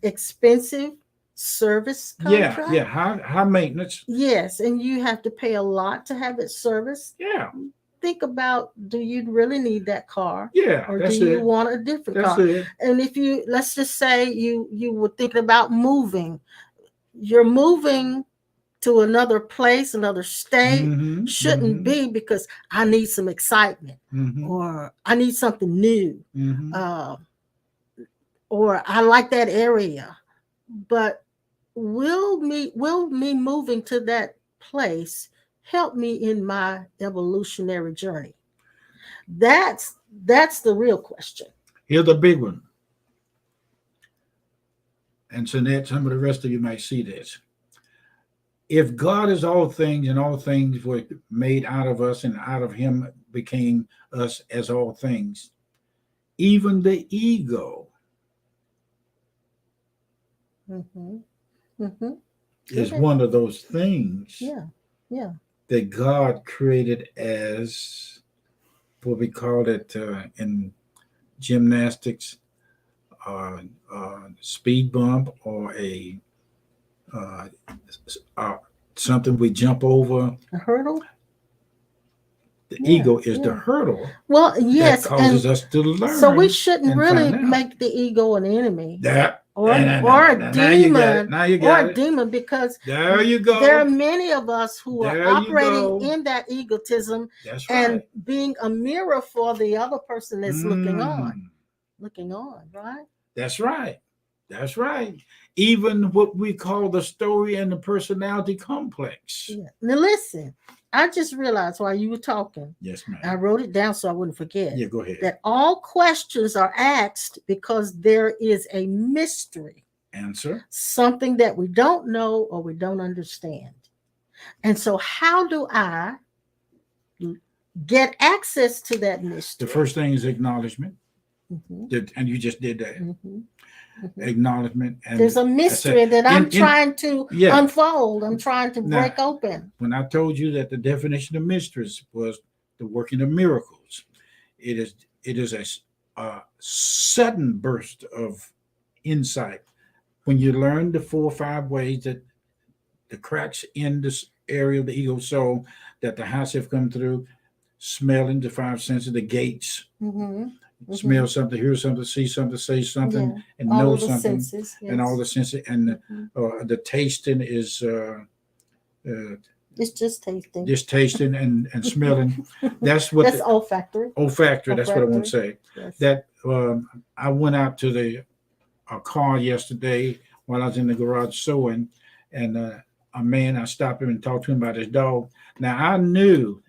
expensive service contract, high maintenance. yes, and you have to pay a lot to have it serviced. Yeah, Think about, do you really need that car? yeah, Or that's do you it. want a different That's car? it. And if you, let's just say you were thinking about moving, you're moving to another place, another state, shouldn't be because I need some excitement or I need something new, or I like that area. But will me moving to that place help me in my evolutionary journey? That's the real question. Here's the big one. And so that some of the rest of you might see this. If God is all things and all things were made out of us and out of him became us as all things, even the ego is one of those things that God created as what we call it in gymnastics, speed bump, or a something we jump over. A hurdle. The ego is the hurdle. Well, yes, that causes us to learn. So we shouldn't really make the ego an enemy. Or a demon, or a demon, because there you go. There are many of us who are operating in that egotism and being a mirror for the other person that's looking on, right? That's right. That's right. Even what we call the story and the personality complex. Yeah. Now listen, I just realized while you were talking. Yes, ma'am. I wrote it down so I wouldn't forget. Yeah, go ahead. That all questions are asked because there is a mystery. Answer. Something that we don't know or we don't understand. And so how do I get access to that mystery? The first thing is acknowledgement. And you just did that. Acknowledgement. And there's a mystery that I'm trying to unfold. I'm trying to break open. When I told you that the definition of mysteries was the working of miracles, it is a sudden burst of insight when you learn the 4 or 5 ways that the cracks in this area of the ego soul that the high self come through, smelling, the 5 senses, the gates. Smell something, hear something, see something, say something, and all know something, senses, and all the senses, and the tasting is it's just tasting, and smelling. That's what that's olfactory. Olfactory. That's what I want to say. Yes. That I went out to the car yesterday while I was in the garage sewing, and a man, I stopped him and talked to him about his dog. Now I knew,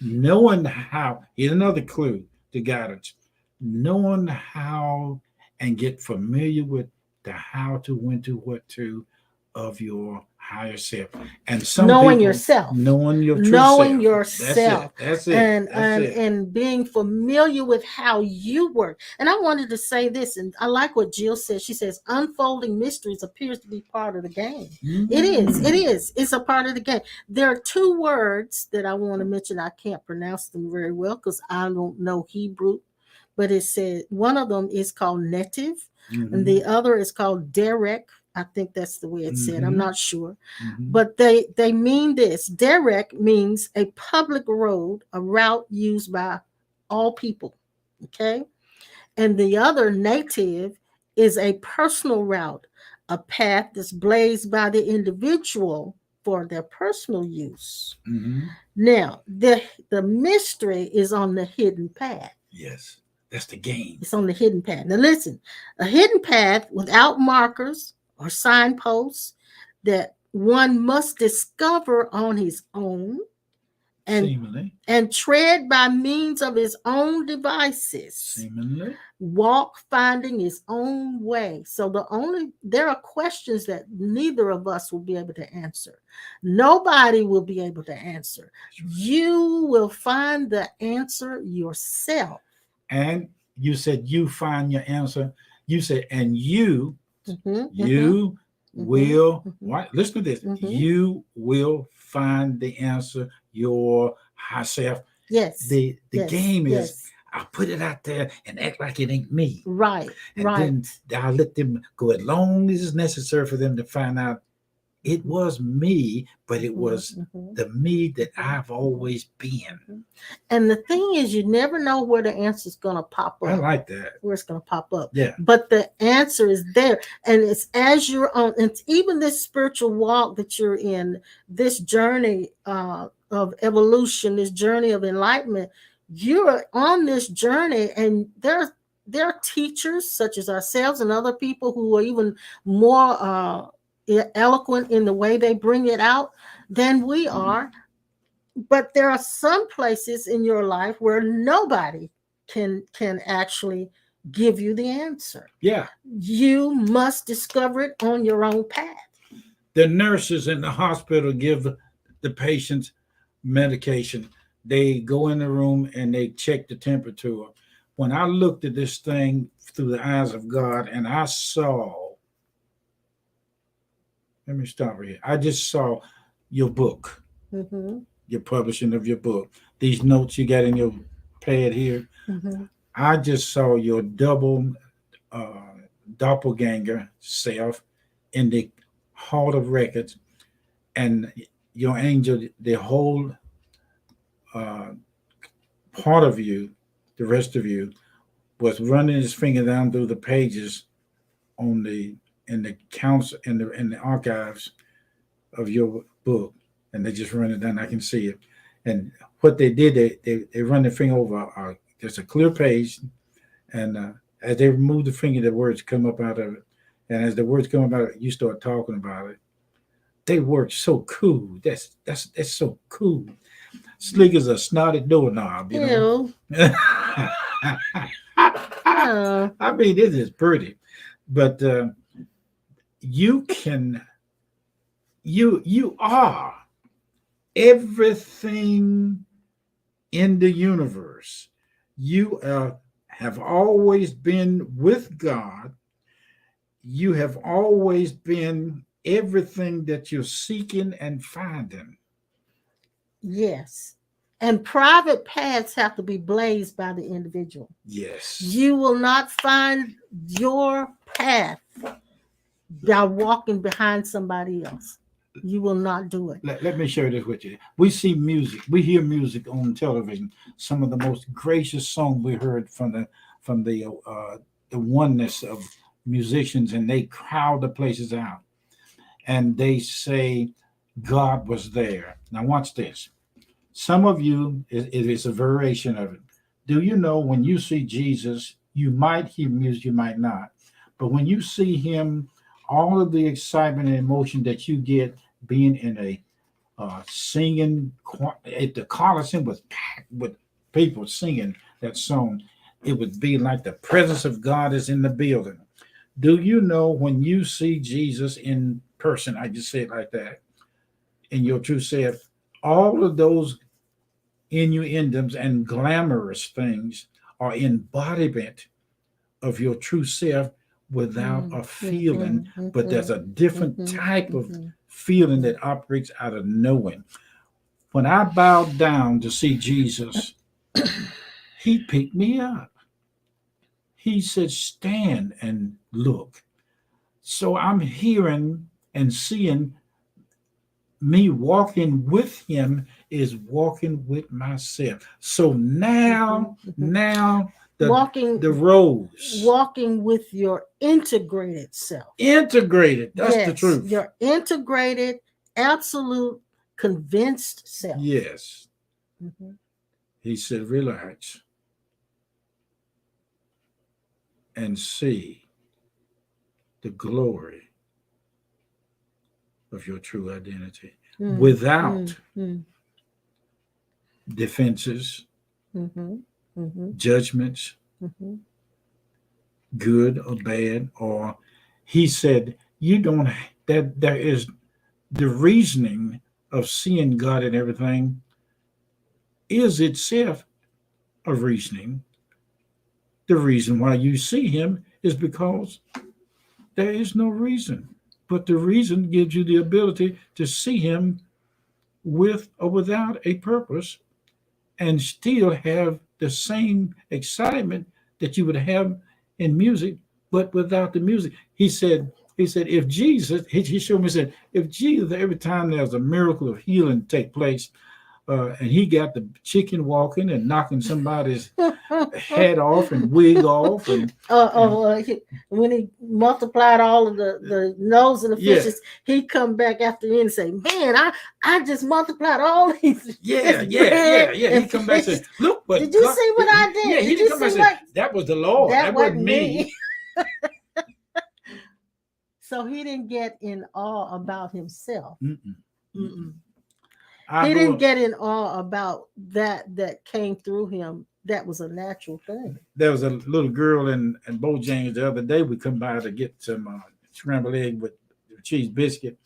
knowing how. Here's another clue to guidance. Knowing how and get familiar with the how to, when to, what to of your higher self, and knowing yourself, knowing your true knowing self. yourself. That's it. And being familiar with how you work. And I wanted to say this, and I like what Jill says. She says unfolding mysteries appears to be part of the game. It is. It's a part of the game. There are 2 words that I want to mention. I can't pronounce them very well because I don't know Hebrew. But it said one of them is called netiv, and the other is called derek. I think that's the way it said. I'm not sure. But they mean this. Derek means a public road, a route used by all people. Okay. And the other, native, is a personal route, a path that's blazed by the individual for their personal use. Mm-hmm. Now, the mystery is on the hidden path. Yes, that's the game. It's on the hidden path. Now, listen, a hidden path without markers or signposts that one must discover on his own and Seemingly. and tread by means of his own devices. Seemingly. Walk finding his own way. So there are questions that neither of us will be able to answer. Nobody will be able to answer. You will find the answer yourself. And you said you find your answer. You said, and you Mhm. will Mhm. what? Listen to this. Mhm. You will find the answer yourself. Yes. The Yes. game is Yes. I'll put it out there and act like it ain't me. Right. And Right. then I'll let them go as long as it's necessary for them to find out it was me, but it was Mhm. the me that I've always been. And the thing is, you never know where the answer is going to pop up. I like that. Where it's going to pop up. Yeah. But the answer is there. And it's as you're on, it's even this spiritual walk that you're in, this journey of evolution, this journey of enlightenment, you're on this journey, and there are teachers such as ourselves and other people who are even more eloquent in the way they bring it out than we are. But there are some places in your life where nobody can actually give you the answer. Yeah. You must discover it on your own path. The nurses in the hospital give the patients medication. They go in the room and they check the temperature. When I looked at this thing through the eyes of God and I saw, let me stop right here. I just saw your book, your publishing of your book, these notes you got in your pad here. I just saw your double uh, doppelganger self in the Hall of Records, and your angel, the whole uh, part of you, the rest of you, was running his finger down through the pages on the in the counts in the archives of your book, and they just run it down. I can see it. And what they did, they run their finger over. There's a clear page, and as they remove the finger, the words come up out of it. And as the words come up out of it, you start talking about it. They work so cool. That's so cool. Slick as a snotty doorknob, you know. I mean, this is pretty, but you can, you are everything in the universe. You have always been with God. You have always been everything that you're seeking and finding. Yes. And private paths have to be blazed by the individual. Yes. You will not find your path by walking behind somebody else. You will not do it. Let me share this with you. We see music. We hear music on television. Some of the most gracious songs we heard from the oneness of musicians, and they crowd the places out, and they say God was there. Now watch this. Some of you, it is a variation of it. Do you know when you see Jesus, you might hear music, you might not, but when you see him, all of the excitement and emotion that you get being in a singing at the Coliseum was packed with people singing that song. It would be like the presence of God is in the building. Do you know when you see Jesus in person? I just say it like that. In your true self, all of those innuendos and glamorous things are embodiment of your true self without a feeling, but there's a different type of feeling that operates out of knowing. When I bowed down to see Jesus, he picked me up. He said, stand and look. So I'm hearing and seeing me walking with him is walking with myself. So now the rose. Walking with your integrated self. Integrated. That's the Yes, truth. your integrated, absolute, convinced self. Yes. Mhm. He said, relax and see the glory of your true identity without defenses, judgments, good or bad. Or he said, you don't, that there is the reasoning of seeing God and everything is itself a reasoning. The reason why you see him is because there is no reason. But the reason gives you the ability to see him with or without a purpose and still have the same excitement that you would have in music, but without the music. He said, if Jesus, he showed me, said, if Jesus, every time there's a miracle of healing take place, and he got the chicken walking and knocking somebody's head off and wig off, and when he multiplied all of the nose and the fishes, he'd come back after you and say, "Man, I just multiplied all these." Yeah. He'd come back and say, "Look, but did you see what I did? Yeah, did you come back see and say, that was the Lord. That wasn't me." So he didn't get in awe about himself. He didn't get in awe about that came through him. That was a natural thing. There was a little girl in Bojangles the other day. We come by to get some scrambled egg with cheese biscuit,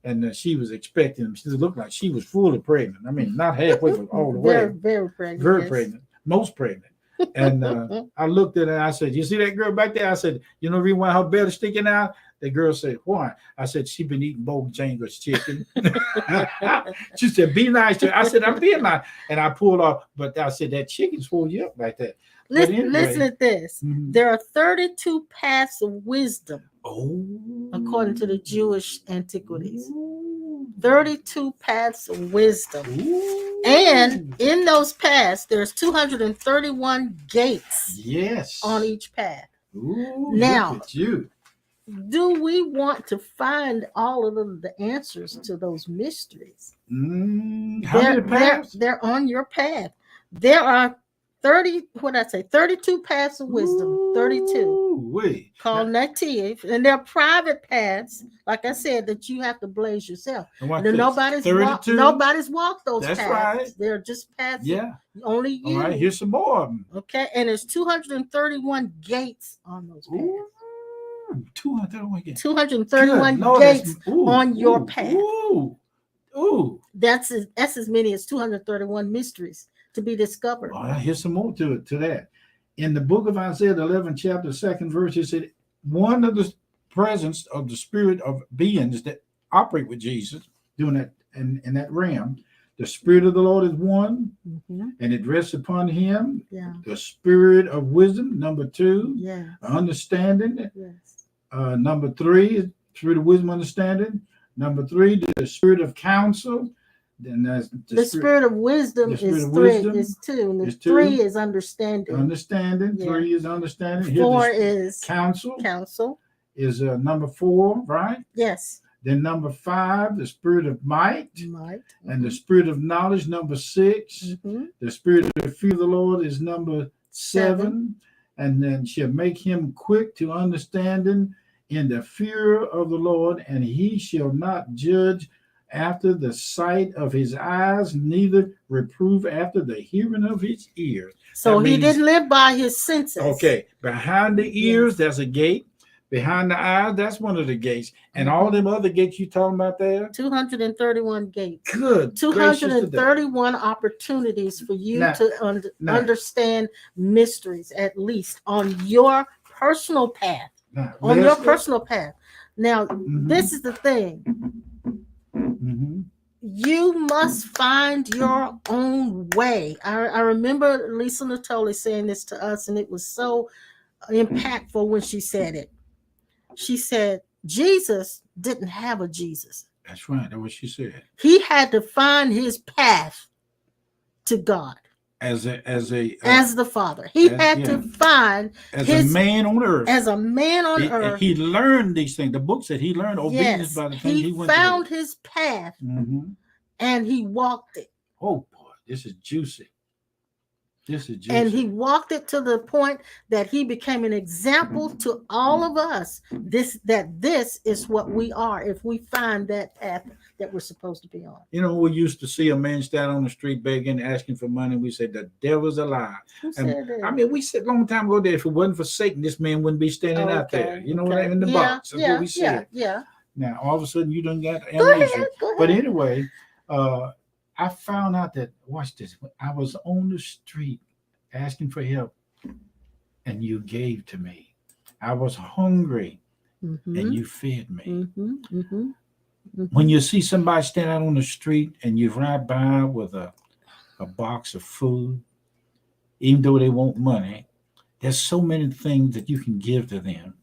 and she was expecting him. She looked like she was fully pregnant. I mean, not halfway, but all the way. Very pregnant. Very pregnant. Most pregnant. And I looked at her and I said, "You see that girl back there?" I said, "You know the reason why her belly sticking out?" The girl said, "Why?" I said, "She been eating Bojangles chicken." She said, "Be nice to her." I said, "I'm being nice." And I pulled off, but I said, "That chicken's full you up like that." Listen at this. There are 32 paths of wisdom, according to the Jewish antiquities. 32 paths of wisdom. And in those paths, there's 231 gates. Yes. On each path. Now, look at you. Do we want to find all of the answers to those mysteries? How many paths? They're on your path. There are 32 paths of wisdom. 32. Called native. And they're private paths, like I said, that you have to blaze yourself. Nobody's walked those paths. Right. They're just paths. Yeah. Only you. All right, here's some more of them. Okay. And there's 231 gates on those paths. 231 gates on your path. That's as many as 231 mysteries to be discovered. All right, here's some more to that. In the book of Isaiah, the 11th chapter, 2nd verse, it said, one of the presence of the spirit of beings that operate with Jesus, doing that in that realm, the Spirit of the Lord is one, and it rests upon him. Yeah. The Spirit of wisdom, number 2. Yeah. Understanding. Yes. Number 3, Spirit of wisdom, understanding. Number 3, the Spirit of counsel. Then that's the spirit of wisdom is 3, is 2, and the 3 is understanding. Understanding. Yeah. 3 is understanding. 4 is counsel. Counsel is number 4, right? Yes. Then number 5, the spirit of might. And the spirit of knowledge, number 6. The spirit of the fear of the Lord is number 7. And then she'll make him quick to understanding in the fear of the Lord, and he shall not judge after the sight of his eyes, neither reprove after the hearing of his ears. So he didn't live by his senses. Okay. Behind the ears, there's a gate. Behind the eyes, that's one of the gates. And all them other gates you talking about there? 231 gates. Good. 231 opportunities for you to understand mysteries, at least on your personal path. Your personal path. Now, this is the thing. You must find your own way. I remember Lisa Natoli saying this to us, and it was so impactful when she said it. She said, Jesus didn't have a Jesus. That's right. That's what she said. He had to find his path to God. as the Father. He had to find as his a man on earth. As a man on earth. He learned these things. The book said he learned obedience by the things he went through. He found his path and he walked it. Oh boy, this is juicy. This is juicy. And he walked it to the point that he became an example to all of us. This is what we are if we find that path that we're supposed to be on. You know, we used to see a man stand on the street begging, asking for money. We said the devil's a lie. Who said that? I mean, we said a long time ago that if it wasn't for Satan, this man wouldn't be standing out there. You know what I mean? In the box. That's what we said. Yeah. Now all of a sudden you done got amnesia. Go ahead. But anyway, I found out that, watch this, I was on the street asking for help and you gave to me. I was hungry and you fed me. When you see somebody stand out on the street and you ride by with a box of food, even though they want money, there's so many things that you can give to them.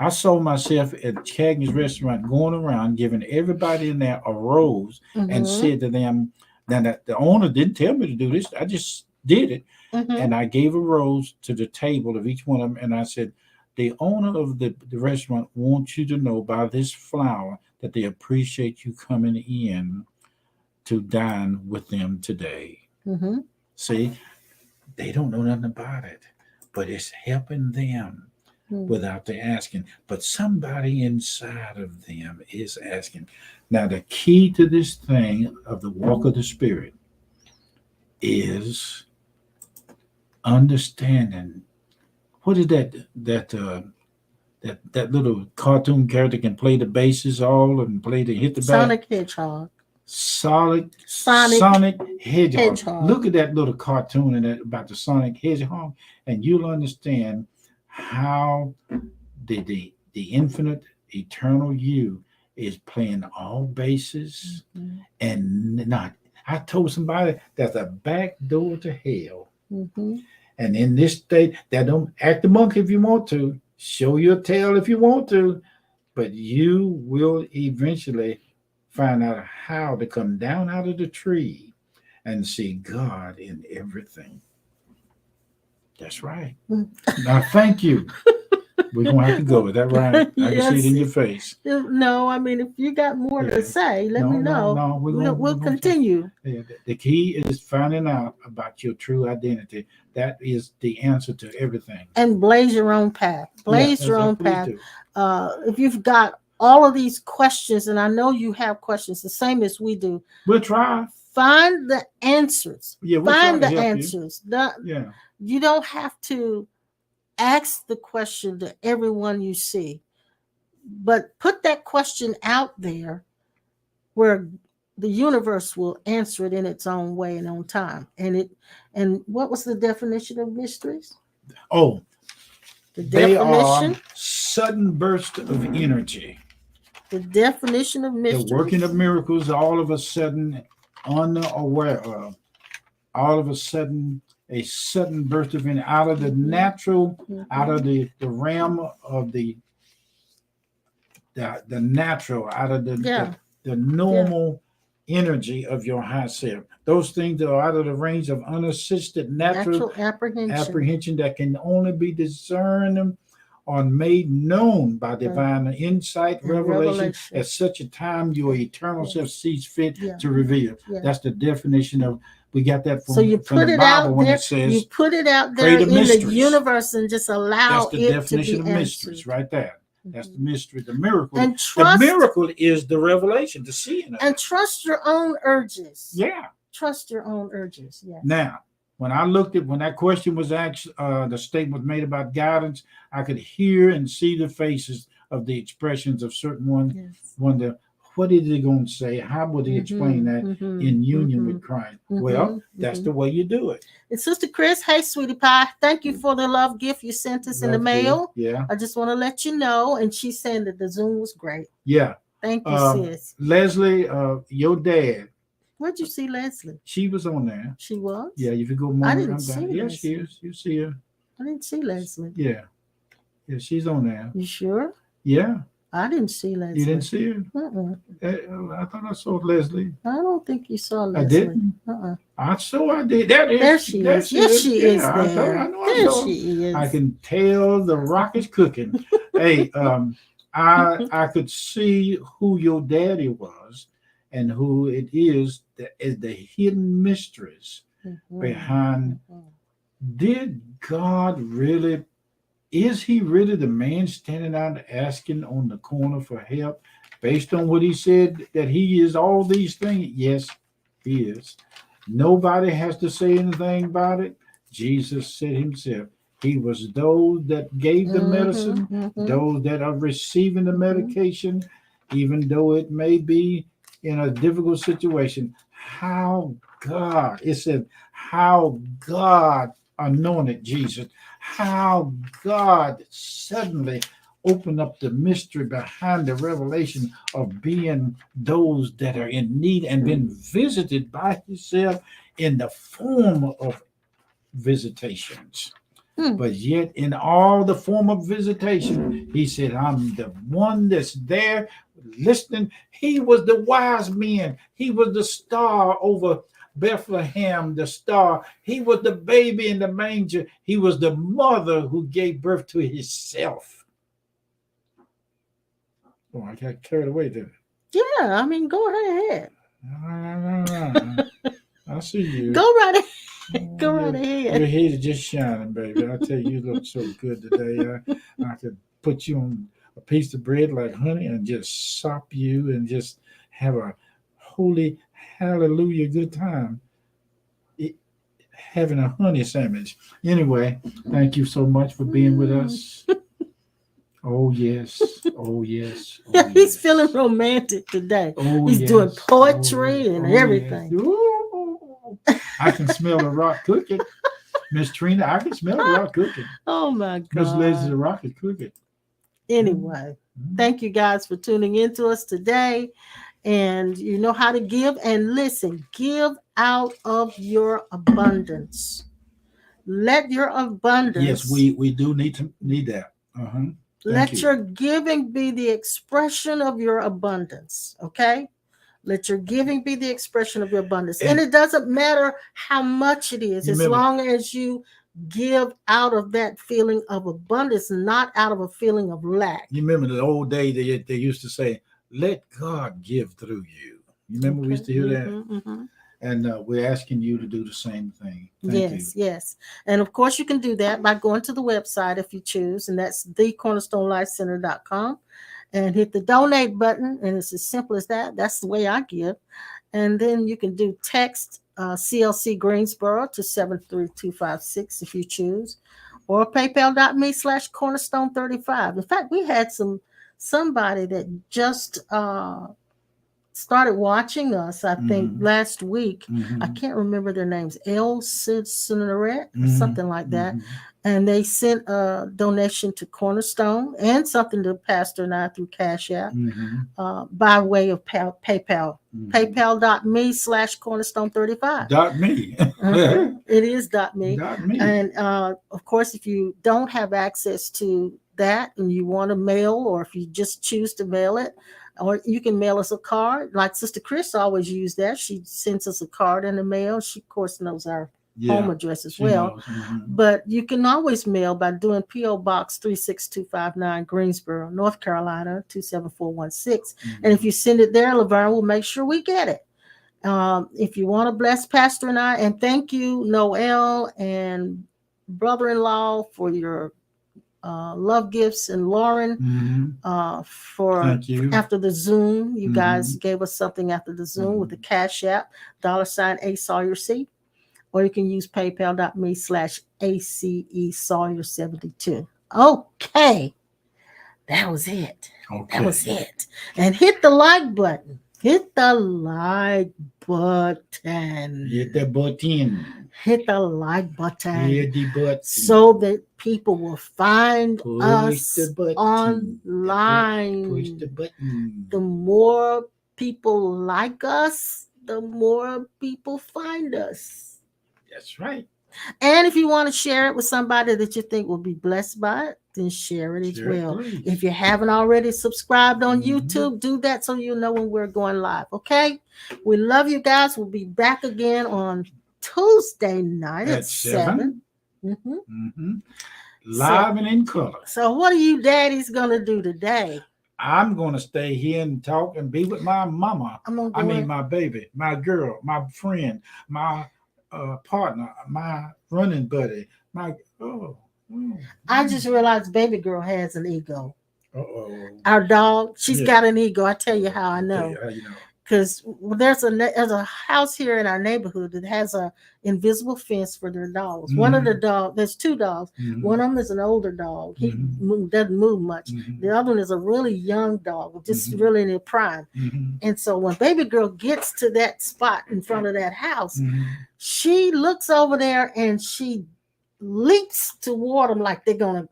I saw myself at Cagney's restaurant going around giving everybody in there a rose and said to them, now that the owner didn't tell me to do this, I just did it. And I gave a rose to the table of each one of them. And I said, the owner of the restaurant wants you to know by this flower that they appreciate you coming in to dine with them today. See, they don't know nothing about it, but it's helping them without their asking. But somebody inside of them is asking. Now, the key to this thing of the walk of the Spirit is understanding. What is that little cartoon character can play the basses all and hit the Sonic Hedgehog. Sonic Hedgehog. Look at that little cartoon and that about the Sonic Hedgehog, and you'll understand how the infinite eternal you is playing all bases and not. I told somebody there's a back door to hell. And in this state, that don't act the monkey if you want to, show your tail if you want to, but you will eventually find out how to come down out of the tree and see God in everything. That's right. Now, thank you. We're going to have to go. Is that right? I can see it in your face. No, I mean, if you got more to say, let me know. No, we'll continue. The key is finding out about your true identity. That is the answer to everything. And blaze your own path. Blaze your own path. If you've got all of these questions, and I know you have questions, the same as we do. We'll try. Find the answers. Find the answers. You don't have to ask the question to everyone you see, but put that question out there where the universe will answer it in its own way and on time. And what was the definition of mysteries? Oh, the definition? They are sudden burst of energy. The definition of mysteries. The working of miracles, all of a sudden unaware of, all of a sudden a sudden burst of energy out of the natural, out of the realm of the natural, out of the normal energy of your high self. Those things that are out of the range of unassisted natural apprehension that can only be discerned or made known by divine insight, revelation at such a time your eternal self sees fit to reveal. That's the definition of. We got that from, so you from put the it Bible out when there. It says, you put it out there in mysteries. The universe and just allow it to be That's the definition of mysteries right there. That's the mystery, the miracle. And trust, the miracle is the revelation, the seeing of and it. Trust your own urges. Yeah. Trust your own urges. Yeah. Now, when I looked at when that question was asked, the statement was made about guidance, I could hear and see the faces of the expressions of certain ones. Wonder, what is he going to say? How would he explain that in union with Christ? Well, that's the way you do it. And Sister Chris, hey, sweetie pie, thank you for the love gift you sent us in the mail. Yeah. I just want to let you know. And she's saying that the Zoom was great. Yeah. Thank you, sis. Leslie, your dad. Where'd you see Leslie? She was on there. She was? Yeah, if you go more. I didn't see her. Yeah, she is. You see her. I didn't see Leslie. Yeah. Yeah, she's on there. You sure? Yeah. I didn't see Leslie. You didn't see her? Uh-uh. I thought I saw Leslie. I don't think you saw I Leslie. didn't. Uh-uh. I saw I did. That is. There she There is. she Yes, is. she Yeah, is I told. there. I know. I There saw. she is. I can tell the rock is cooking. Hey, I could see who your daddy was, and who it is that is the hidden mistress behind. Did God really? Is he really the man standing out asking on the corner for help, based on what he said that he is all these things? Yes, he is. Nobody has to say anything about it. Jesus said himself, he was those that gave the medicine, those that are receiving the medication, even though it may be in a difficult situation. How God, it said, how God anointed Jesus, how God suddenly opened up the mystery behind the revelation of being those that are in need and been visited by himself in the form of visitations. But yet, in all the form of visitation, he said, I'm the one that's there listening. He was the wise man. He was the star over Bethlehem, the star. He was the baby in the manger. He was the mother who gave birth to himself. Oh, I got carried away there. Yeah, I mean, go ahead. I see you. Go right ahead. Go right ahead. Your head is just shining, baby. I tell you, you look so good today. I could put you on a piece of bread like honey and just sop you and just have a holy hallelujah good time having a honey sandwich. Anyway, thank you so much for being with us. Oh yes, oh yes. Oh, yeah, he's yes. feeling romantic today. Oh, he's yes. doing poetry and everything. Yes. Ooh, I can smell the rock cooking. Miss Trina, I can smell the rock cooking. Oh my God. Miss Leslie, the rock is cooking. Anyway, thank you guys for tuning in to us today. And you know how to give. And listen, give out of your abundance. Let your abundance. Yes, we do need that. Let your giving be the expression of your abundance. Okay? Let your giving be the expression of your abundance. And it doesn't matter how much it is, as long as you give out of that feeling of abundance, not out of a feeling of lack. You remember the old day they used to say, let God give through you. You remember we used to hear that? And we're asking you to do the same thing. Thank you. Yes. And of course, you can do that by going to the website if you choose, and that's thecornerstonelifecenter.com, and hit the donate button. And it's as simple as that. That's the way I give. And then you can do text CLC Greensboro to 73256 if you choose, or paypal.me/cornerstone35. In fact, we had somebody that just started watching us, I think, last week. I can't remember their names, El Cincinnati or something like that. And they sent a donation to Cornerstone and something to Pastor and I through Cash App by way of PayPal. PayPal.me/cornerstone35. .me. It is .me. .me. And of course, if you don't have access to that and you want to mail, or if you just choose to mail it, or you can mail us a card. Like Sister Chris always used that. She sends us a card in the mail. She, of course, knows our home address as well. But you can always mail by doing P.O. Box 36259, Greensboro, North Carolina, 27416. And if you send it there, Laverne will make sure we get it. If you want to bless Pastor and I, and thank you, Noel and brother-in-law, for your love gifts, and Lauren for after the Zoom. You guys gave us something after the Zoom with the Cash App, $A Sawyer C, or you can use paypal.me/ACE Sawyer72. Okay, that was it. That was it. And hit the like button. Hit the like button. Hit the button. Hit the like button. Hit the button. So that people will find us online. Push the button. The more people like us, the more people find us. That's right. And if you want to share it with somebody that you think will be blessed by it, then share it as Share it, well. please. If you haven't already subscribed on Mhm. YouTube, do that so you know when we're going live. Okay. We love you guys. We'll be back again on Tuesday night at 7. Mm-hmm. Mm-hmm. Live and in color. So what are you daddies gonna do today? I'm gonna stay here and talk and be with my mama. My baby, my girl, my friend, my partner, my running buddy. I just realized baby girl has an ego. Uh-oh. Our dog, she's Yeah. got an ego. I tell you how I Tell know. you how you know. Because there's a house here in our neighborhood that has a invisible fence for their dogs. Mhm. One of the dogs, there's 2 dogs. Mhm. One of them is an older dog. He doesn't move much. Mhm. The other one is a really young dog, just Mhm. really in their prime. Mhm. And so when baby girl gets to that spot in front of that house, Mhm. she looks over there and she leaps toward them like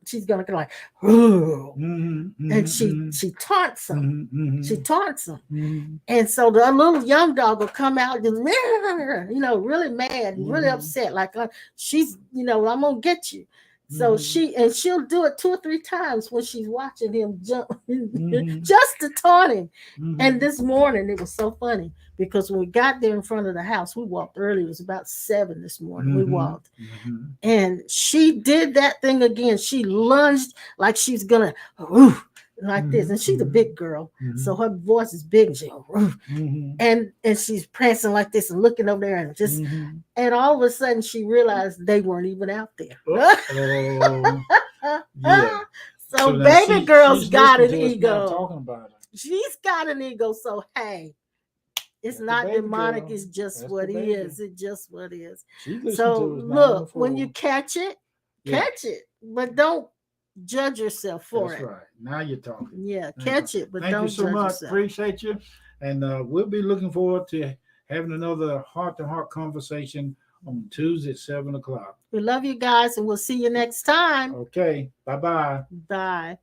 she's gonna go like, and she taunts them. She taunts them. And so the little young dog will come out just, really mad, really upset, like she's, I'm gonna get you. So she'll do it 2 or 3 times when she's watching him jump, just to taunt him. And this morning it was so funny because when we got there in front of the house, we walked early. It was about 7 this morning. We walked, and she did that thing again. She lunged like she's gonna like this, and she's a big girl, so her voice is big. And she's prancing like this and looking over there and just, and all of a sudden she realized they weren't even out there. Yeah. So baby girl's got an ego. Talking about her. She's got an ego. So hey, it's not demonic. It's just what it is. It's just what it is. So look, when you catch it, but don't judge yourself for it. That's right. Now you're talking. Yeah, catch it, but Thank don't you so judge much. yourself. Appreciate you. And we'll be looking forward to having another heart-to-heart conversation on Tuesday at 7 o'clock. We love you guys, and we'll see you next time. Okay. Bye-bye. Bye.